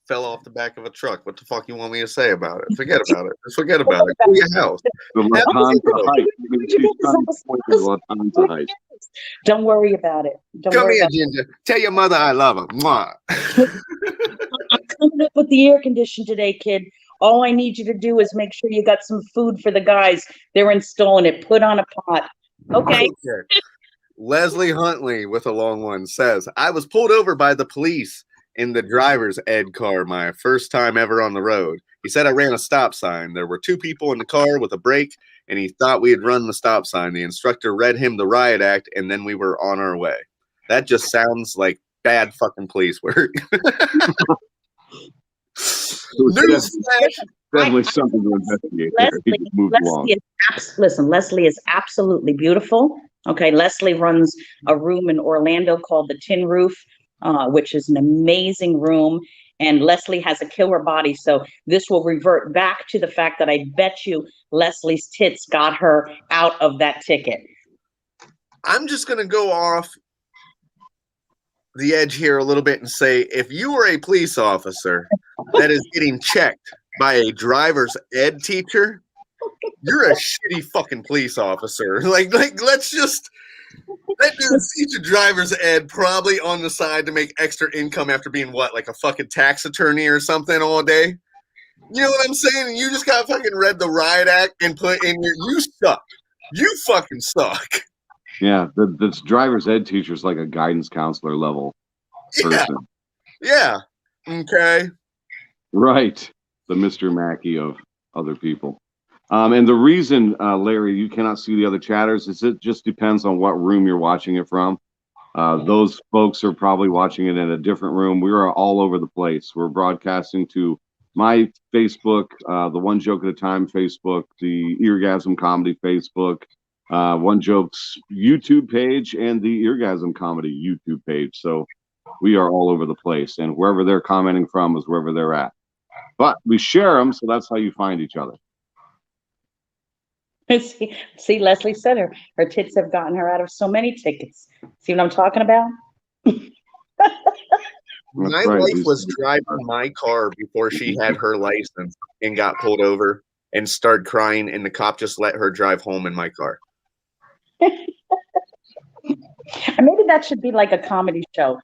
S3: Fell off the back of a truck. What the fuck you want me to say about it? Forget about it. Just forget about it. Go to your house.
S2: The Lufthansa height. You can see Sonny pointing the Lufthansa height.
S5: Don't worry about it. Don't
S3: Come
S5: worry
S3: here,
S5: about
S3: Ginger. Tell your mother I love her. Mwah.
S5: I'm coming up with the air condition today, kid. All I need you to do is make sure you got some food for the guys. They're installing it. Put on a pot. Okay.
S3: Leslie Huntley with a long one says, I was pulled over by the police in the driver's ed car my first time ever on the road. He said I ran a stop sign. There were 2 people in the car with a brake, and he thought we had run the stop sign. The instructor read him the riot act, and then we were on our way. That just sounds like bad fucking police work.
S2: Definitely something to investigate.
S5: Leslie is absolutely beautiful. Okay, Leslie runs a room in Orlando called the Tin Roof, which is an amazing room. And Leslie has a killer body. So this will revert back to the fact that I bet you Leslie's tits got her out of that ticket.
S3: I'm just going to go off the edge here a little bit and say, if you were a police officer that is getting checked by a driver's ed teacher, you're a shitty fucking police officer. Like let's just, that dude teach a driver's ed probably on the side to make extra income after being what, like a fucking tax attorney or something all day. You know what I'm saying? And you just got fucking read the riot act and put in your, you suck. You fucking suck.
S2: Yeah, this driver's ed teacher is like a guidance counselor level person.
S3: Yeah. Okay.
S2: Right. The Mr. Mackey of other people. And the reason, Larry, you cannot see the other chatters is it just depends on what room you're watching it from. Those folks are probably watching it in a different room. We are all over the place. We're broadcasting to my Facebook, the One Joke at a Time Facebook, the Eargasm Comedy Facebook, One Joke's YouTube page, and the Eargasm Comedy YouTube page. So we are all over the place, and wherever they're commenting from is wherever they're at. But we share them, so that's how you find each other.
S5: See, Leslie said her tits have gotten her out of so many tickets. See what I'm talking about?
S3: My
S2: right.
S3: wife was driving my car before she had her license and got pulled over and started crying, and the cop just let her drive home in my car.
S5: And maybe that should be like a comedy show.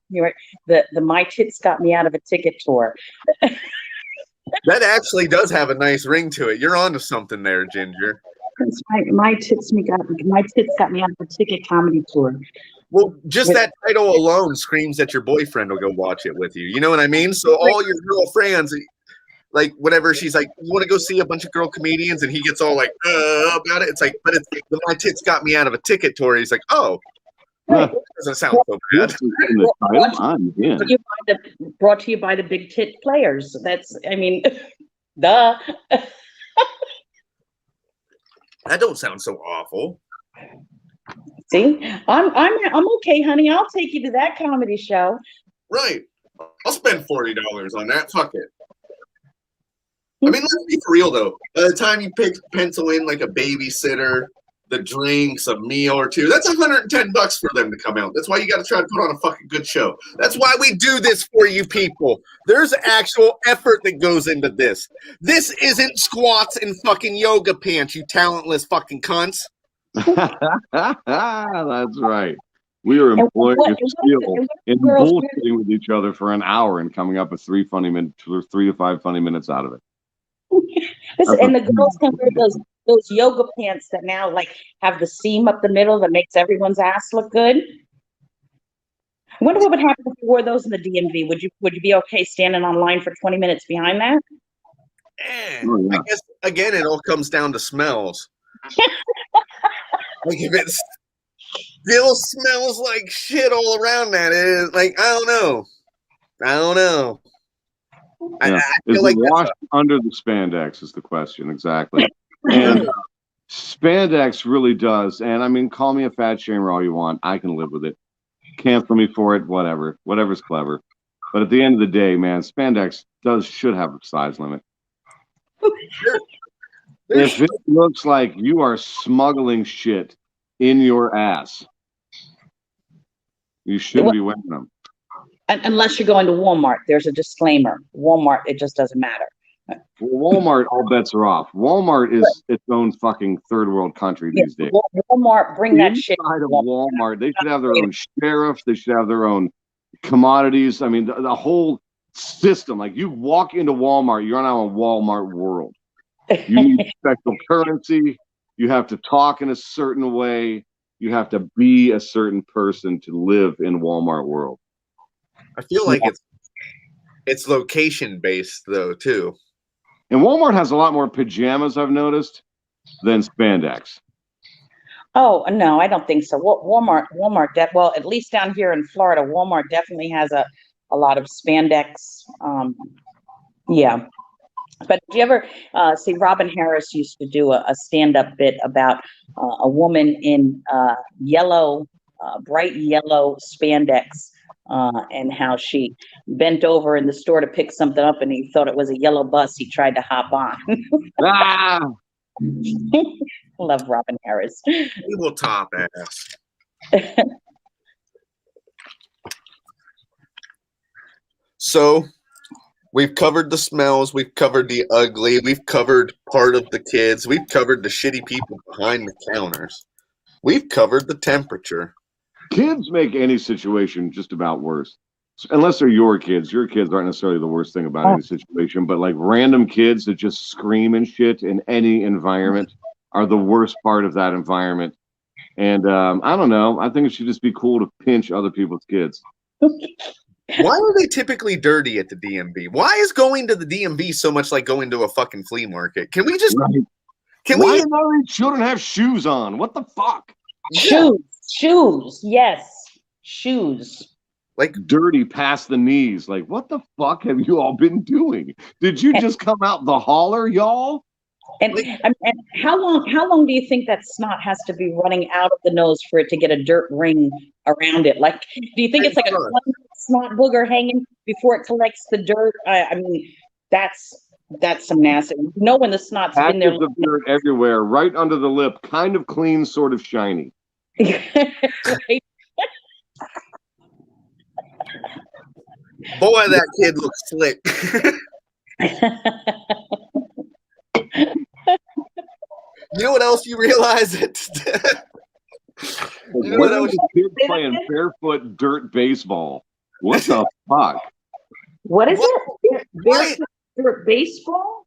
S5: The My Tits Got Me Out of a Ticket tour.
S3: That actually does have a nice ring to it. You're onto something there, Ginger.
S5: That's right. My tits got me out of a ticket comedy tour.
S3: Well, just that title alone screams that your boyfriend will go watch it with you. You know what I mean? So all your girl friends, like whenever she's like, you want to go see a bunch of girl comedians, and he gets all like about it. It's like, but it's the My Tits Got Me Out of a Ticket tour. He's like, oh, doesn't sound so bad.
S5: Brought to you by the big tit players. That's, I mean, duh.
S3: That don't sound so awful.
S5: See, I'm okay, honey. I'll take you to that comedy show.
S3: Right. I'll spend $40 on that. Fuck it. I mean, let's be for real though. By the time you pencil in like a babysitter, the drinks, a meal or two, that's $110 for them to come out. That's why you got to try to put on a fucking good show. That's why we do this for you people. There's actual effort that goes into this. This isn't squats and fucking yoga pants, you talentless fucking cunts.
S2: That's right. We are employing a skill in bullshitting with each other for an hour and coming up with 3 to 5 funny minutes out of it.
S5: Listen, and the girls can wear those yoga pants that now like have the seam up the middle that makes everyone's ass look good. I wonder what would happen if you wore those in the DMV. Would you be okay standing on line for 20 minutes behind that?
S3: I guess again it all comes down to smells. Like if it still smells like shit all around that, it is like I don't know.
S2: Yeah. I feel like washed under the spandex is the question exactly. And spandex really does. And I mean, call me a fat shamer all you want. I can live with it. Cancel me for it. Whatever's clever. But at the end of the day, man, spandex should have a size limit. If it looks like you are smuggling shit in your ass, you shouldn't be wearing them.
S5: Unless you're going to Walmart. There's a disclaimer. Walmart, it just doesn't matter.
S2: Well, Walmart, all bets are off. Walmart is its own fucking third world country these days.
S5: Walmart, bring that shit.
S2: Inside of Walmart, they should have their own sheriff. They should have their own commodities. I mean, the whole system. Like you walk into Walmart, you're not on a Walmart world. You need special currency. You have to talk in a certain way. You have to be a certain person to live in Walmart world.
S3: I feel like it's location based though too.
S2: And Walmart has a lot more pajamas I've noticed than spandex.
S5: Oh no, I don't think so. Walmart, well, at least down here in Florida, Walmart definitely has a lot of spandex. Yeah. But did you ever see Robin Harris used to do a stand-up bit about a woman in bright yellow spandex and how she bent over in the store to pick something up and he thought it was a yellow bus he tried to hop on. Love Robin Harris.
S3: Evil top ass. So we've covered the smells, we've covered the ugly, we've covered part of the kids, we've covered the shitty people behind the counters. We've covered the temperature.
S2: Kids make any situation just about worse. Unless they're your kids. Your kids aren't necessarily the worst thing about any situation, but like random kids that just scream and shit in any environment are the worst part of that environment. And I don't know. I think it should just be cool to pinch other people's kids.
S3: Why are they typically dirty at the DMV? Why is going to the DMV so much like going to a fucking flea market? Can we just...
S2: Right. Why do all these children have shoes on? What the fuck?
S5: Shoes. Yes. Shoes.
S2: Like dirty past the knees. Like, what the fuck have you all been doing? Did you just come out the holler, y'all?
S5: And how long do you think that snot has to be running out of the nose for it to get a dirt ring around it? Like, do you think it's like a snot booger hanging before it collects the dirt. I mean, that's some nasty. You know when the snot's been there.
S2: Patches of dirt everywhere, right under the lip, kind of clean, sort of shiny.
S5: Right?
S3: Boy, that kid looks slick. You know what else you realize? You know
S2: Where
S3: what
S2: are
S3: else?
S2: the kids playing barefoot dirt baseball? What the fuck?
S5: What is
S3: What?
S5: it? Barefoot baseball?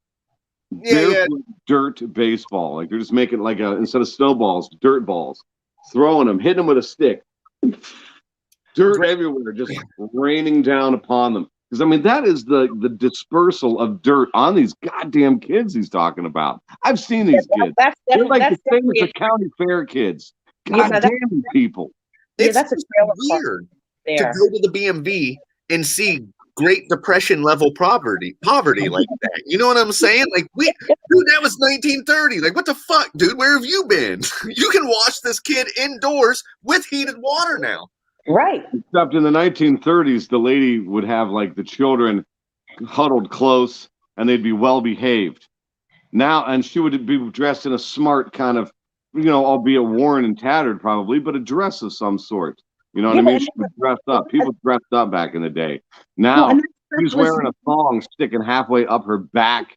S3: Yeah, yeah.
S2: Barefoot dirt baseball. Like they're just making like instead of snowballs, dirt balls, throwing them, hitting them with a stick. Dirt everywhere, just raining down upon them. Because I mean, that is the dispersal of dirt on these goddamn kids he's talking about. I've seen these kids. They're like the same as the county fair kids. God damn these people.
S3: It's
S5: that's a
S3: just
S5: trailer
S3: weird to
S5: there.
S3: go to the BMV and see Great Depression level poverty like that. You know what I'm saying? Like, dude, that was 1930. Like, what the fuck, dude? Where have you been? You can watch this kid indoors with heated water now.
S5: Right.
S2: Except in the 1930s, the lady would have like the children huddled close and they'd be well behaved. Now, and she would be dressed in a smart kind of, albeit worn and tattered probably, but a dress of some sort. You know what I mean? She was dressed up. People dressed up back in the day. Now, she's wearing a thong sticking halfway up her back.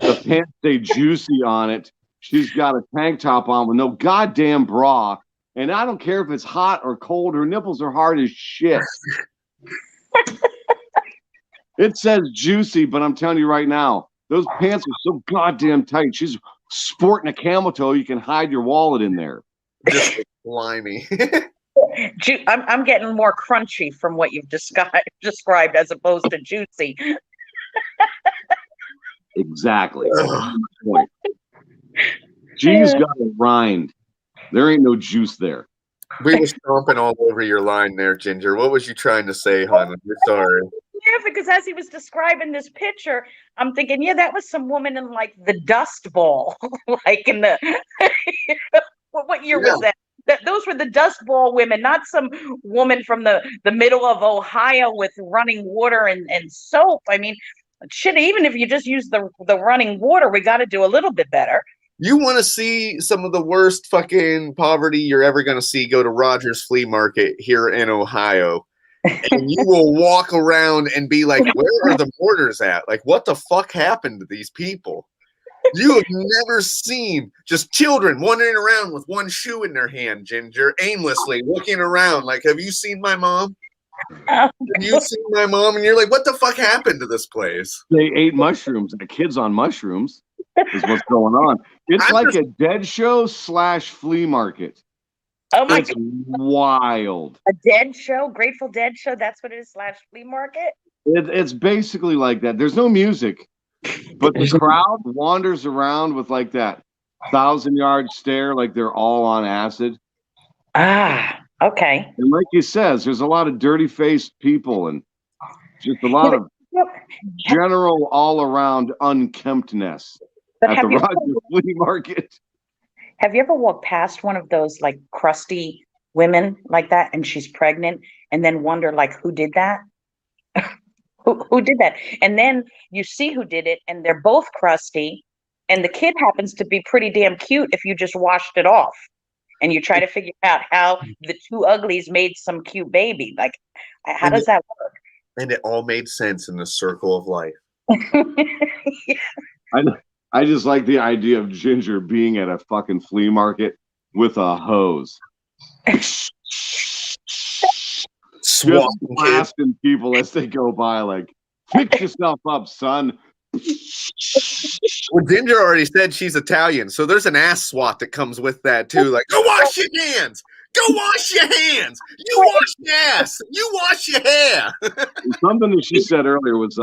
S2: The pants say juicy on it. She's got a tank top on with no goddamn bra. And I don't care if it's hot or cold. Her nipples are hard as shit. It says juicy, but I'm telling you right now, those pants are so goddamn tight. She's sporting a camel toe. You can hide your wallet in there.
S3: Just slimy.
S5: I'm getting more crunchy from what you've described as opposed to juicy.
S2: Exactly. Point. G's got a rind. There ain't no juice there.
S3: We were stomping all over your line there, Ginger. What was you trying to say, hon? We're sorry.
S5: Yeah, because as he was describing this picture, I'm thinking, yeah, that was some woman in like the Dust Bowl, like in the what year was that? Those were the Dust Bowl women, not some woman from the middle of Ohio with running water and soap. I mean, shit, even if you just use the running water, we got to do a little bit better.
S3: You want to see some of the worst fucking poverty you're ever going to see? Go to Rogers Flea Market here in Ohio. And you will walk around and be like, where are the mortars at? Like, what the fuck happened to these people? You have never seen just children wandering around with one shoe in their hand, Ginger, aimlessly looking around. Like, have you seen my mom? Have you seen my mom? And you're like, what the fuck happened to this place?
S2: They ate mushrooms. The kids on mushrooms is what's going on. It's like a dead show / flea market.
S5: Oh my
S2: God. Wild.
S5: A dead show, Grateful Dead show. That's what it is / flea market.
S2: It's basically like that. There's no music, but the crowd wanders around with like that 1,000-yard stare, like they're all on acid.
S5: Ah, okay.
S2: And like he says, there's a lot of dirty-faced people and just a lot of general all-around unkemptness at the Rogers Flea Market.
S5: Have you ever walked past one of those like crusty women like that and she's pregnant and then wonder like who did that? who did that? And then you see who did it and they're both crusty and the kid happens to be pretty damn cute if you just washed it off and you try to figure out how the two uglies made some cute baby. Like, how does that work?
S3: And it all made sense in the circle of life.
S5: Yeah.
S2: I just like the idea of Ginger being at a fucking flea market with a hose. Just blasting people as they go by, like, fix yourself up, son.
S3: Well, Ginger already said she's Italian, so there's an ass swat that comes with that too. Like, go wash your hands. Go wash your hands. You wash your ass. You wash your hair.
S2: Something that she said earlier was,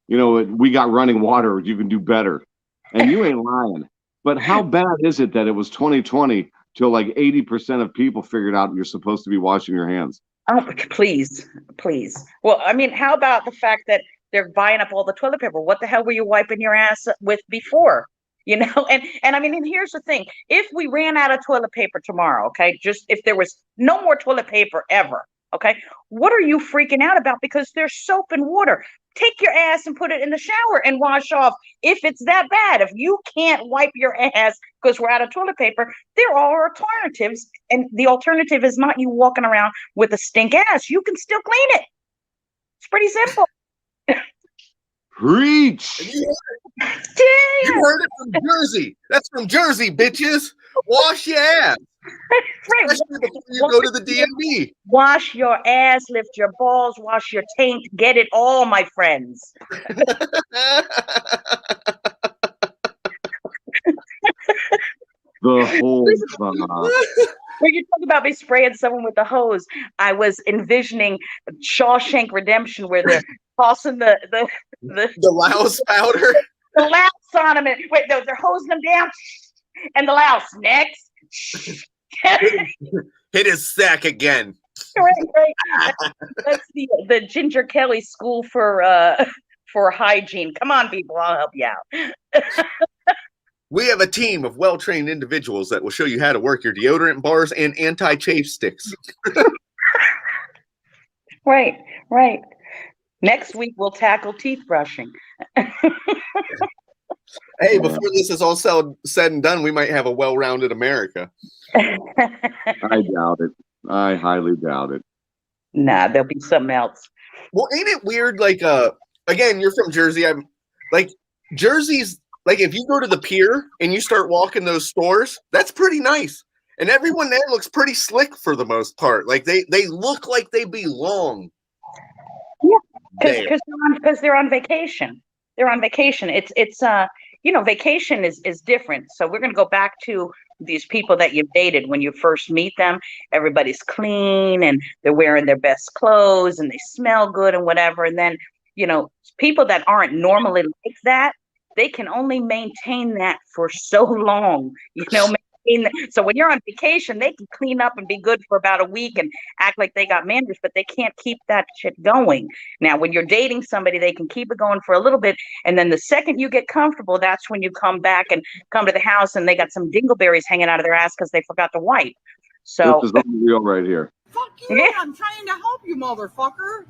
S2: we got running water. You can do better. And you ain't lying. But how bad is it that it was 2020 till like 80% of people figured out you're supposed to be washing your hands?
S5: Oh, please. Well, I mean, how about the fact that they're buying up all the toilet paper? What the hell were you wiping your ass with before? And I mean, and here's the thing. If we ran out of toilet paper tomorrow, okay, just if there was no more toilet paper ever, Okay. What are you freaking out about? Because there's soap and water. Take your ass and put it in the shower and wash off if it's that bad. If you can't wipe your ass because we're out of toilet paper, there are alternatives. And the alternative is not you walking around with a stink ass. You can still clean it. It's pretty simple.
S2: Preach.
S3: You
S5: Damn.
S3: heard it from Jersey. That's from Jersey, bitches. Wash your ass.
S5: Right.
S3: Especially before you go to the DMV.
S5: Wash your ass, lift your balls, wash your taint, get it all, my friends.
S2: The whole time.
S5: When you talk about me spraying someone with a hose, I was envisioning Shawshank Redemption where they're tossing the
S3: The louse powder.
S5: louse on them. And, wait, no, they're hosing them down. And the louse next.
S3: Hit his sack again.
S5: Right. That's the Ginger Kelly School for hygiene. Come on, people, I'll help you out.
S3: We have a team of well-trained individuals that will show you how to work your deodorant bars and anti-chafe sticks.
S5: Right. Next week we'll tackle teeth brushing.
S3: Hey, before this is all said and done, we might have a well-rounded America.
S2: I doubt it. I highly doubt it.
S5: Nah, there'll be something else.
S3: Well, ain't it weird? Like, again, you're from Jersey. I'm like, Jersey's like, if you go to the pier and you start walking those stores, that's pretty nice. And everyone there looks pretty slick for the most part. Like they look like they belong.
S5: Yeah, because they're on vacation. They're on vacation. It's vacation is different. So we're gonna go back to these people that you've dated. When you first meet them, everybody's clean and they're wearing their best clothes and they smell good and whatever. And then, people that aren't normally like that, they can only maintain that for so long, So when you're on vacation, they can clean up and be good for about a week and act like they got manners, but they can't keep that shit going. Now, when you're dating somebody, they can keep it going for a little bit. And then the second you get comfortable, that's when you come back and come to the house and they got some dingleberries hanging out of their ass because they forgot to wipe. So
S2: this is unreal right here.
S6: Fuck you,
S5: Yeah.
S6: I'm trying to help you, motherfucker.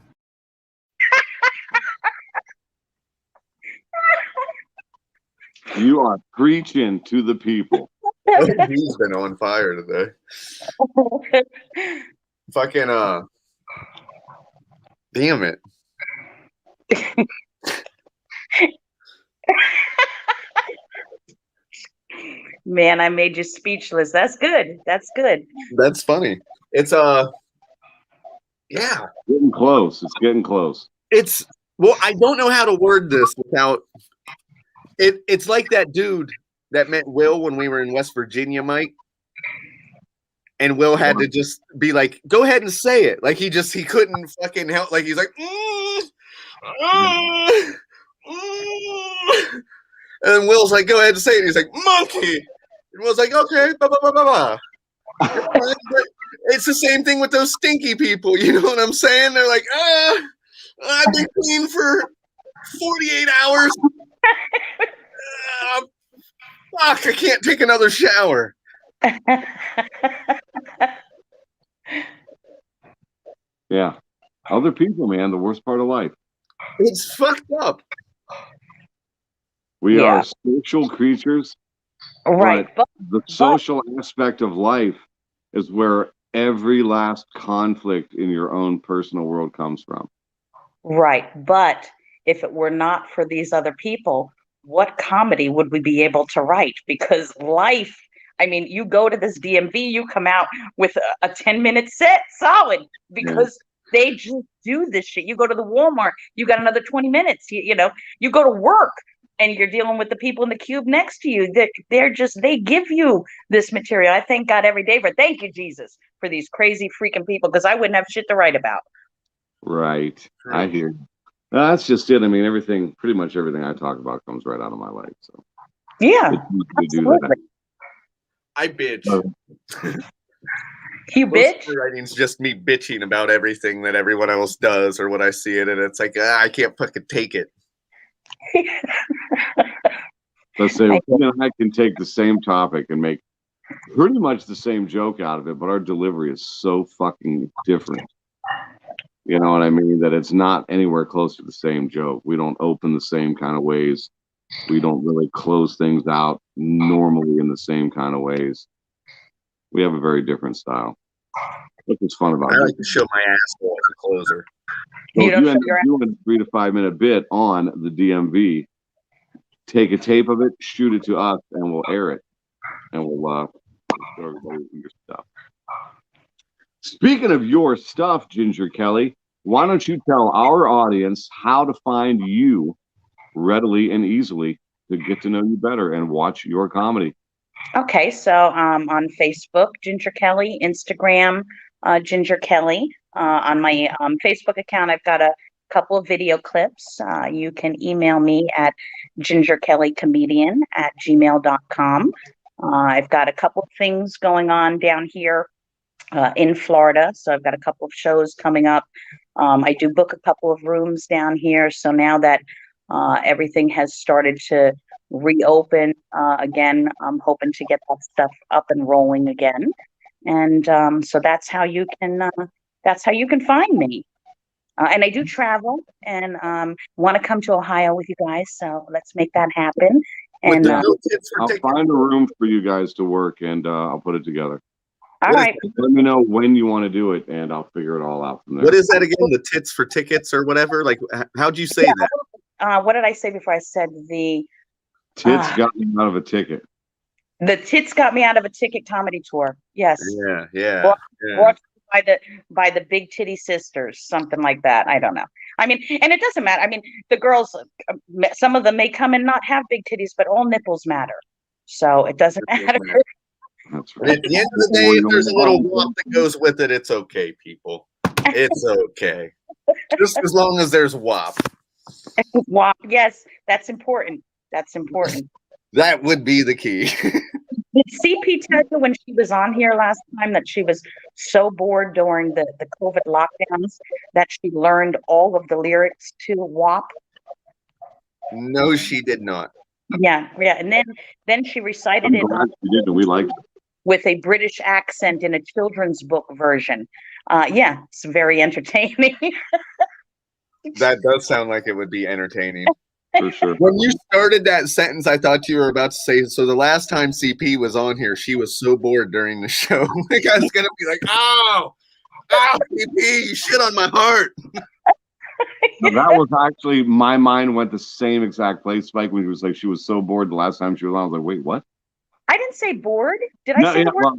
S2: You are preaching to the people.
S3: He's been on fire today. Fucking damn it.
S5: Man, I made you speechless. That's good. That's good.
S3: That's funny. It's yeah.
S2: Getting close. It's getting close.
S3: It's well, I don't know how to word this without it's like that dude that met Will when we were in West Virginia, Mike. And Will had to just be like, go ahead and say it. Like he couldn't fucking help. Like he's like, and then Will's like, go ahead and say it. And he's like, monkey. And Will's like, okay, blah, blah, blah, blah, blah. It's the same thing with those stinky people. You know what I'm saying? They're like, I've been clean for 48 hours. Fuck, I can't take another shower.
S2: Yeah. Other people, man, the worst part of life.
S3: It's fucked up.
S2: We
S5: Yeah.
S2: are social creatures.
S5: Right.
S2: But the social aspect of life is where every last conflict in your own personal world comes from.
S5: Right. But if it were not for these other people, what comedy would we be able to write? Because life, I mean, you go to this DMV, you come out with a 10-minute set solid because they just do this shit. You go to the Walmart, you got another 20 minutes. You go to work and you're dealing with the people in the cube next to you. They give you this material. I thank God every day thank you, Jesus, for these crazy freaking people, because I wouldn't have shit to write about.
S2: Right. I hear you. That's just it. I mean, pretty much everything I talk about comes right out of my life. So
S5: Yeah.
S2: to do that.
S3: I bitch.
S5: You bitch?
S3: Most writing's just me bitching about everything that everyone else does or what I see it, and it's like I can't fucking take it.
S2: Let's say I can take the same topic and make pretty much the same joke out of it, but our delivery is so fucking different. You know what I mean? That it's not anywhere close to the same joke. We don't open the same kind of ways. We don't really close things out normally in the same kind of ways. We have a very different style. Which is fun about
S3: I
S2: it.
S3: like to show my asshole as a closer.
S2: So
S5: You
S2: if
S5: don't
S2: you
S5: show
S2: end
S5: your
S2: up doing a 3 to 5 minute bit on the DMV, take a tape of it, shoot it to us, and we'll air it. And we'll show everybody your stuff. Speaking of your stuff, Ginger Kelly, why don't you tell our audience how to find you readily and easily to get to know you better and watch your comedy?
S5: Okay, so on Facebook, Ginger Kelly, Instagram, Ginger Kelly. On my Facebook account, I've got a couple of video clips. You can email me at gingerkellycomedian@gmail.com. I've got a couple of things going on down here in Florida, so I've got a couple of shows coming up. I do book a couple of rooms down here, so now that everything has started to reopen again, I'm hoping to get that stuff up and rolling again. And so that's how you can find me. And I do travel and want to come to Ohio with you guys, so let's make that happen.
S3: With
S5: And
S3: the no tips for
S2: I'll
S3: tickets.
S2: find a room for you guys to work, and I'll put it together.
S5: all right,
S2: Let me know when you want to do it, and I'll figure it all out from there.
S3: What is that again? The tits for tickets or whatever? Like, how'd you say that?
S5: what did I say before? I said the
S2: Tits got me out of a ticket.
S5: tits got me out of a ticket comedy tour. Yes.
S3: Yeah.
S5: Brought by the Big Titty Sisters, something like that. I don't know. I mean, and it doesn't matter. I mean, the girls, some of them may come and not have big titties, but all nipples matter. So it doesn't matter.
S2: That's
S3: And
S2: right.
S3: at the end of the day, if there's a little wop that goes with it, it's okay, people. It's okay. Just as long as there's wop.
S5: Wow. Yes, that's important. That's important.
S3: That would be the key.
S5: Did CP tell you when she was on here last time that she was so bored during the COVID lockdowns that she learned all of the lyrics to WAP?
S3: No, she did not.
S5: Yeah. And then she recited it
S2: We like it.
S5: with a British accent in a children's book version. Yeah, it's very entertaining.
S3: That does sound like it would be entertaining.
S2: For sure.
S3: When you started that sentence, I thought you were about to say, so the last time CP was on here, she was so bored during the show. Like, I was going to be like, oh, CP, you shit on my heart.
S2: Now, that was actually, my mind went the same exact place, Spike, when he was like, she was so bored the last time she was on. I was like, wait, what?
S5: I didn't say bored. Did I say the word?
S2: Well,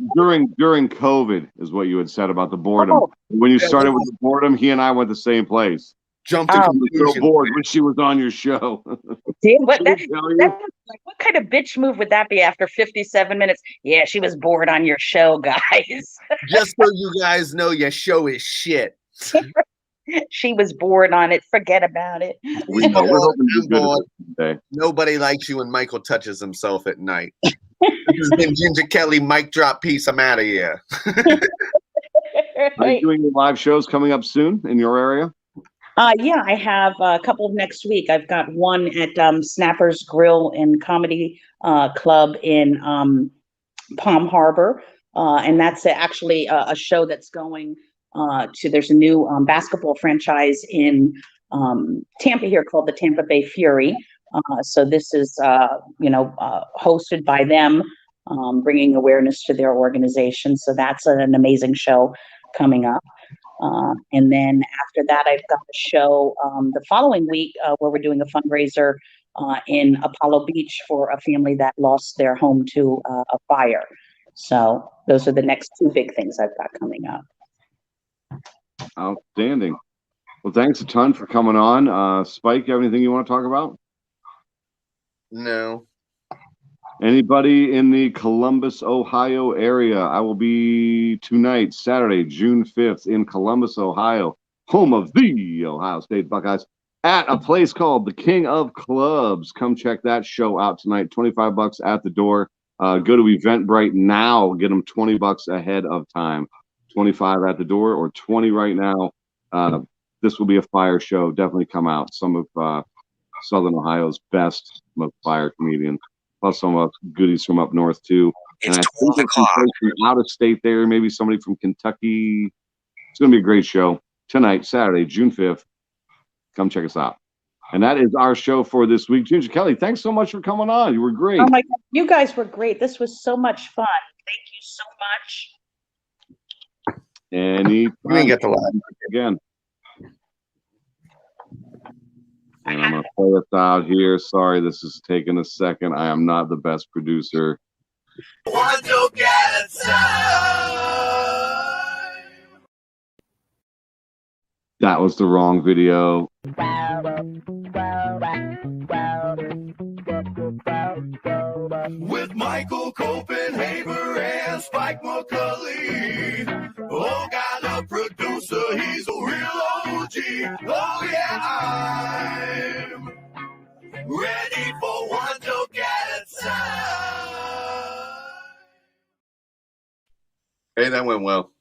S2: during COVID is what you had said about the boredom.
S5: Oh.
S2: When you started with the boredom, he and I went the same place.
S3: Jumped to
S2: I was
S3: conclusions.
S2: so bored when she was on your show.
S5: Damn, what
S2: Did I tell you?
S5: that was like, what kind of bitch move would that be after 57 minutes? Yeah, she was bored on your show, guys.
S3: Just so you guys know, your show is shit.
S5: She was bored on it. Forget about it.
S2: We're hoping to do good at this today.
S3: Nobody likes you when Michael touches himself at night. This has been Ginger Kelly, mic drop piece. I'm out of here.
S2: Are you doing your live shows coming up soon in your area?
S5: Yeah, I have a couple of next week. I've got one at Snapper's Grill and Comedy Club in Palm Harbor. And that's actually a show that's going there's a new basketball franchise in Tampa here called the Tampa Bay Fury. So this is, hosted by them, bringing awareness to their organization. So that's an amazing show coming up. And then after that, I've got a show the following week where we're doing a fundraiser in Apollo Beach for a family that lost their home to a fire. So those are the next two big things I've got coming up.
S2: Outstanding. Well, thanks a ton for coming on. Spike, you have anything you want to talk about?
S3: No.
S2: Anybody in the Columbus, Ohio area? I will be tonight, Saturday, June 5th, in Columbus, Ohio, home of the Ohio State Buckeyes, at a place called the King of Clubs. Come check that show out tonight. $25 at the door. Go to Eventbrite now. Get them $20 ahead of time. 25 at the door or 20 right now. This will be a fire show. Definitely come out. Some of Southern Ohio's best, most fire comedians. Plus some of us goodies from up north too.
S7: It's
S2: and I
S7: 12
S2: think there's some
S7: o'clock.
S2: folks from out of state there, maybe somebody from Kentucky. It's going to be a great show. tonight, Saturday, June 5th. Come check us out. And that is our show for this week. Ginger Kelly, thanks so much for coming on. You were great.
S5: Oh my God, you guys were great. This was so much fun. Thank you so much.
S2: Any
S3: You didn't get the laugh.
S2: again. And I'm gonna play us out here. Sorry, this is taking a second. I am not the best producer.
S1: One joke at a time.
S2: That was the wrong video.
S1: With Michael Copenhaver and Spike McCulley. Oh, got a producer, he's a real OG. Oh, yeah, I'm ready for one joke at a time.
S3: Hey, that went well.